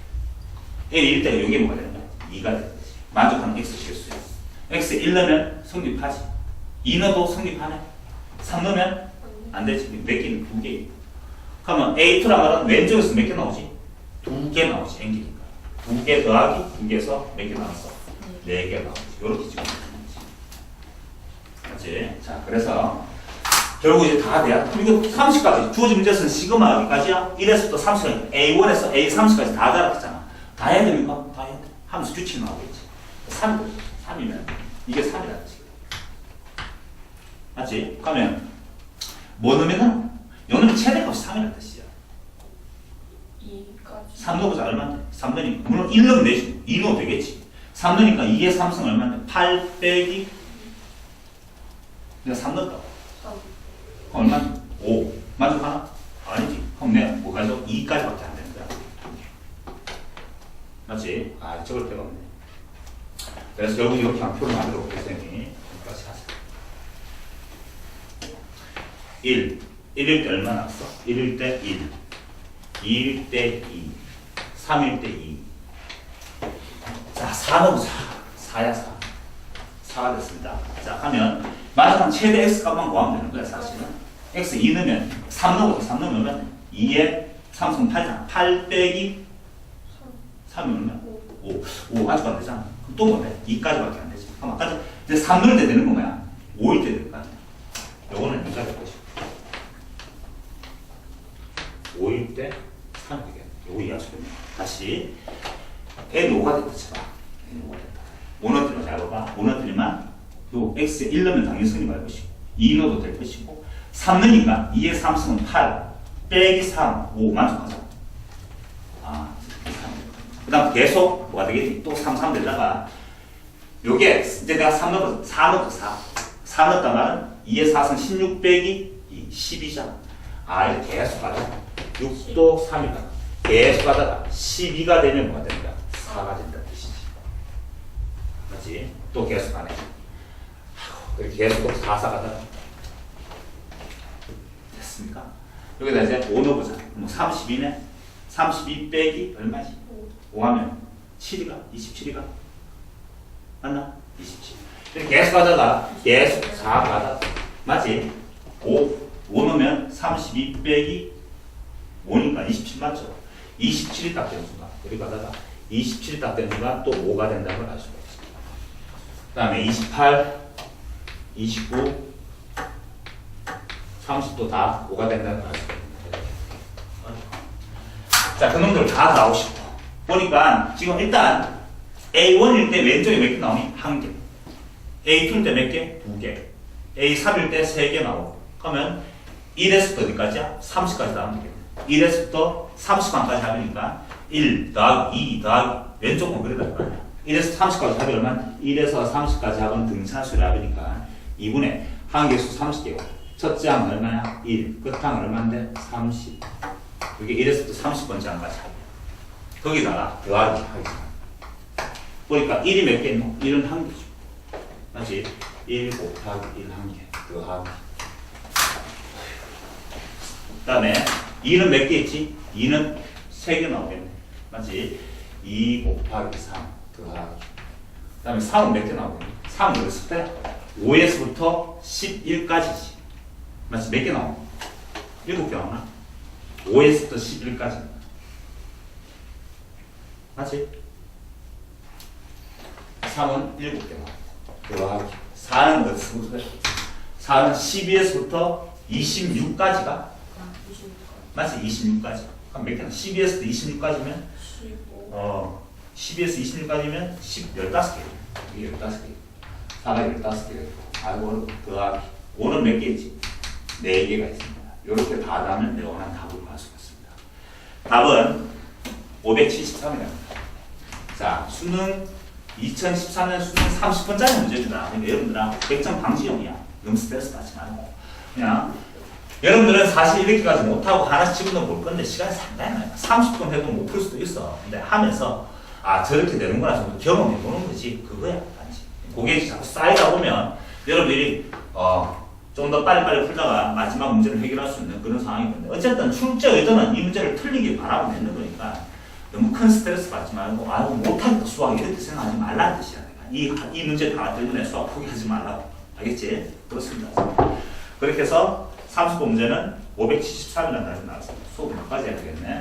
N 2일 때 요게 뭐가 되는 거야? 2가 되는 거지. 만족하는 X 실수야. X 1 넣으면 성립하지. 2 넣어도 성립하네. 3 넣으면 안 되지. 몇 개는 2개. 그러면 A2라는 말은 왼쪽에서 몇 개 나오지? 2개 나오지. N개니까. 2개 더하기 2개에서 몇 개 나왔어? 4개 나오지. 요렇게 지금 맞지? 자, 그래서 결국 이제 다 돼야. 그리고 30까지. 주어진 문제에서는 시그마 여기까지야. 1에서부터 30까지. A1에서 A30까지 다 달았잖아. 다 해야 됩니까? 다 해야 돼. 하면서 규칙이 나오겠지. 3이면 이게 3이라는 지금. 맞지? 그러면 뭐 넣으면은 요는 최대값이 3이라는 뜻이야. 2까지 3 넣어보자. 얼마인데? 3 넣으니까 물론 1 넣으면 되지. 2 넣어도 되겠지. 3 넣으니까 2의 3승 얼마인데? 8 빼기 내가 3 넣었다. 3 그럼 얼마인데? 5 만족하나? 아니지. 그럼 내가 뭐 가져? 2까지밖에 안 되는 거야. 맞지? 아, 적을 데가 없네. 그래서 결국 이렇게 한 표를 만들어 볼게요. 여기까지 하자. 1. 1일 때 얼마 나왔어? 1일 때 1. 2일 때 2. 3일 때 2. 자, 4는 4야, 4. 4가 됐습니다. 자, 하면 마지막 최대 x 값만 구하면 되는 거야, 사실은. x 2 넣으면 3 넣어보자. 3 넣으면 얼마냐? 2에 3승 8잖아. 8 빼기 3이 얼마야? 5. 5 아직 안 되잖아. 그럼 또 뭐래? 2까지밖에 안 되지. 그럼 아까지 이제 3 넣을 때 되는 거 뭐야? 5일 때 될 거 아니야. 요거는 2가 될 것이고. 5일 때 3이 되겠네. 요거 이해하시겠네. 다시 N5가 됐다 쳐봐. N5가 됐다. 5넣으면 잘 봐봐. 5넣으면 요 X에 1 넣으면 당연히 승리할 것이고 2 넣어도 될 것이고 3 넣으니까 2의 3승은 8 빼기 3, 5 만족하자. 아, 그 다음 계속 뭐가 되겠니? 또 3, 3 되다가 요게 이제 내가 3 넣어서 4 넣었다 4. 4 넣었단 말은 2의 4승 16 빼기 2, 12잖아. 아, 이렇게 계속 가자. 6도 3이다. 계속 가다가 12가 되면 뭐가 된다? 4가 된다는 뜻이지. 맞지? 또 계속 가네. 이렇게 계속 또 4, 4 가다가 됐습니까? 여기다 이제 5 넣어보자. 뭐 32네? 32 빼기 얼마지? 5 하면 7이가? 27이가? 맞나? 27. 이렇게 계속 가다가 계속 4 가다가 맞지? 5 넣으면 32 빼기 5니까 27 맞죠? 27이 딱 되는 순간 여기 가다가 27이 딱 되는 순간 또 5가 된다는 걸 알 수가 있습니다. 그 다음에 28, 29, 30도 다 5가 된다는 걸 알 수가 있습니다. 자, 그 놈들 다 나오시고 보니까 지금 일단 A1일 때 왼쪽에 몇 개 나오니? 1개. A2일 때 몇 개? 2개. A3일 때 3개 나오고 그러면 1에서부터 어디까지야? 30까지 나오면 되겠네. 1에서부터 30까지 하니까 1 더하기 2 더하기 왼쪽은 그래야 거 아니야. 1에서 30까지 합이 얼마나? 1에서 30까지 합은 등차수를 합이니까 2분의 항계수 30개고 첫째 항은 얼마야? 1. 끝항은 얼마인데? 30. 이게 1에서부터 30번째 항까지 합이야. 거기다가 더하기 하겠습니다. 보니까 1이 몇 개 있노? 1은 한 개죠. 맞지? 1 곱하기 1 한 개 더하기 그 다음에 2는 몇 개 있지? 2는 3개 나오겠네. 맞지? 2 곱하기 3 더하기 그 다음에 3은 몇 개 나오냐? 3은 그랬을 때 5에서부터 11까지지. 맞지? 몇 개 나오냐? 7개 나오나? 5에서부터 11까지. 맞지? 3은 7개 나와. 더하기 4는 어디서부터? 4는 12에서부터 26까지가? 아, 26번. 맞지? 26까지. 그럼 몇 개나? 12에서부터 26까지면? 15. 12에서 26까지면 15개. 이게 15개. 4가 15개가 있고. 아이고, 더하기. 5는 몇 개지? 4개가 있습니다. 이렇게 다 하면 내가 원하는 답으로 갈 수가 있습니다. 답은 573이랍니다. 자, 수능 2014년 수능 30분짜리 문제입니다. 그러니까 여러분들아 100점 방지용이야. 너무 스트레스 받지 말고 그냥 여러분들은 사실 이렇게까지 못하고 하나씩 찍어서 볼 건데 시간이 상당히 많아요. 30분 해도 못 풀 수도 있어. 근데 하면서 아 저렇게 되는구나 정도 경험해 보는 거지. 그거야 단지. 그게 자꾸 쌓이다 보면 여러분들이 좀 더 빨리빨리 풀다가 마지막 문제를 해결할 수 있는 그런 상황이 건데 어쨌든 출제 의도는 이 문제를 틀리길 바라고 내는 거니까 너무 큰 스트레스 받지 말고 아 못하겠다 수학 이렇게 생각하지 말라는 뜻이야. 이 문제 다 때문에 수학 포기하지 말라고. 알겠지? 그렇습니다. 그렇게 해서 30번 문제는 573이라는 답이 나왔습니다. 수업 몇 가지 해야 되겠네.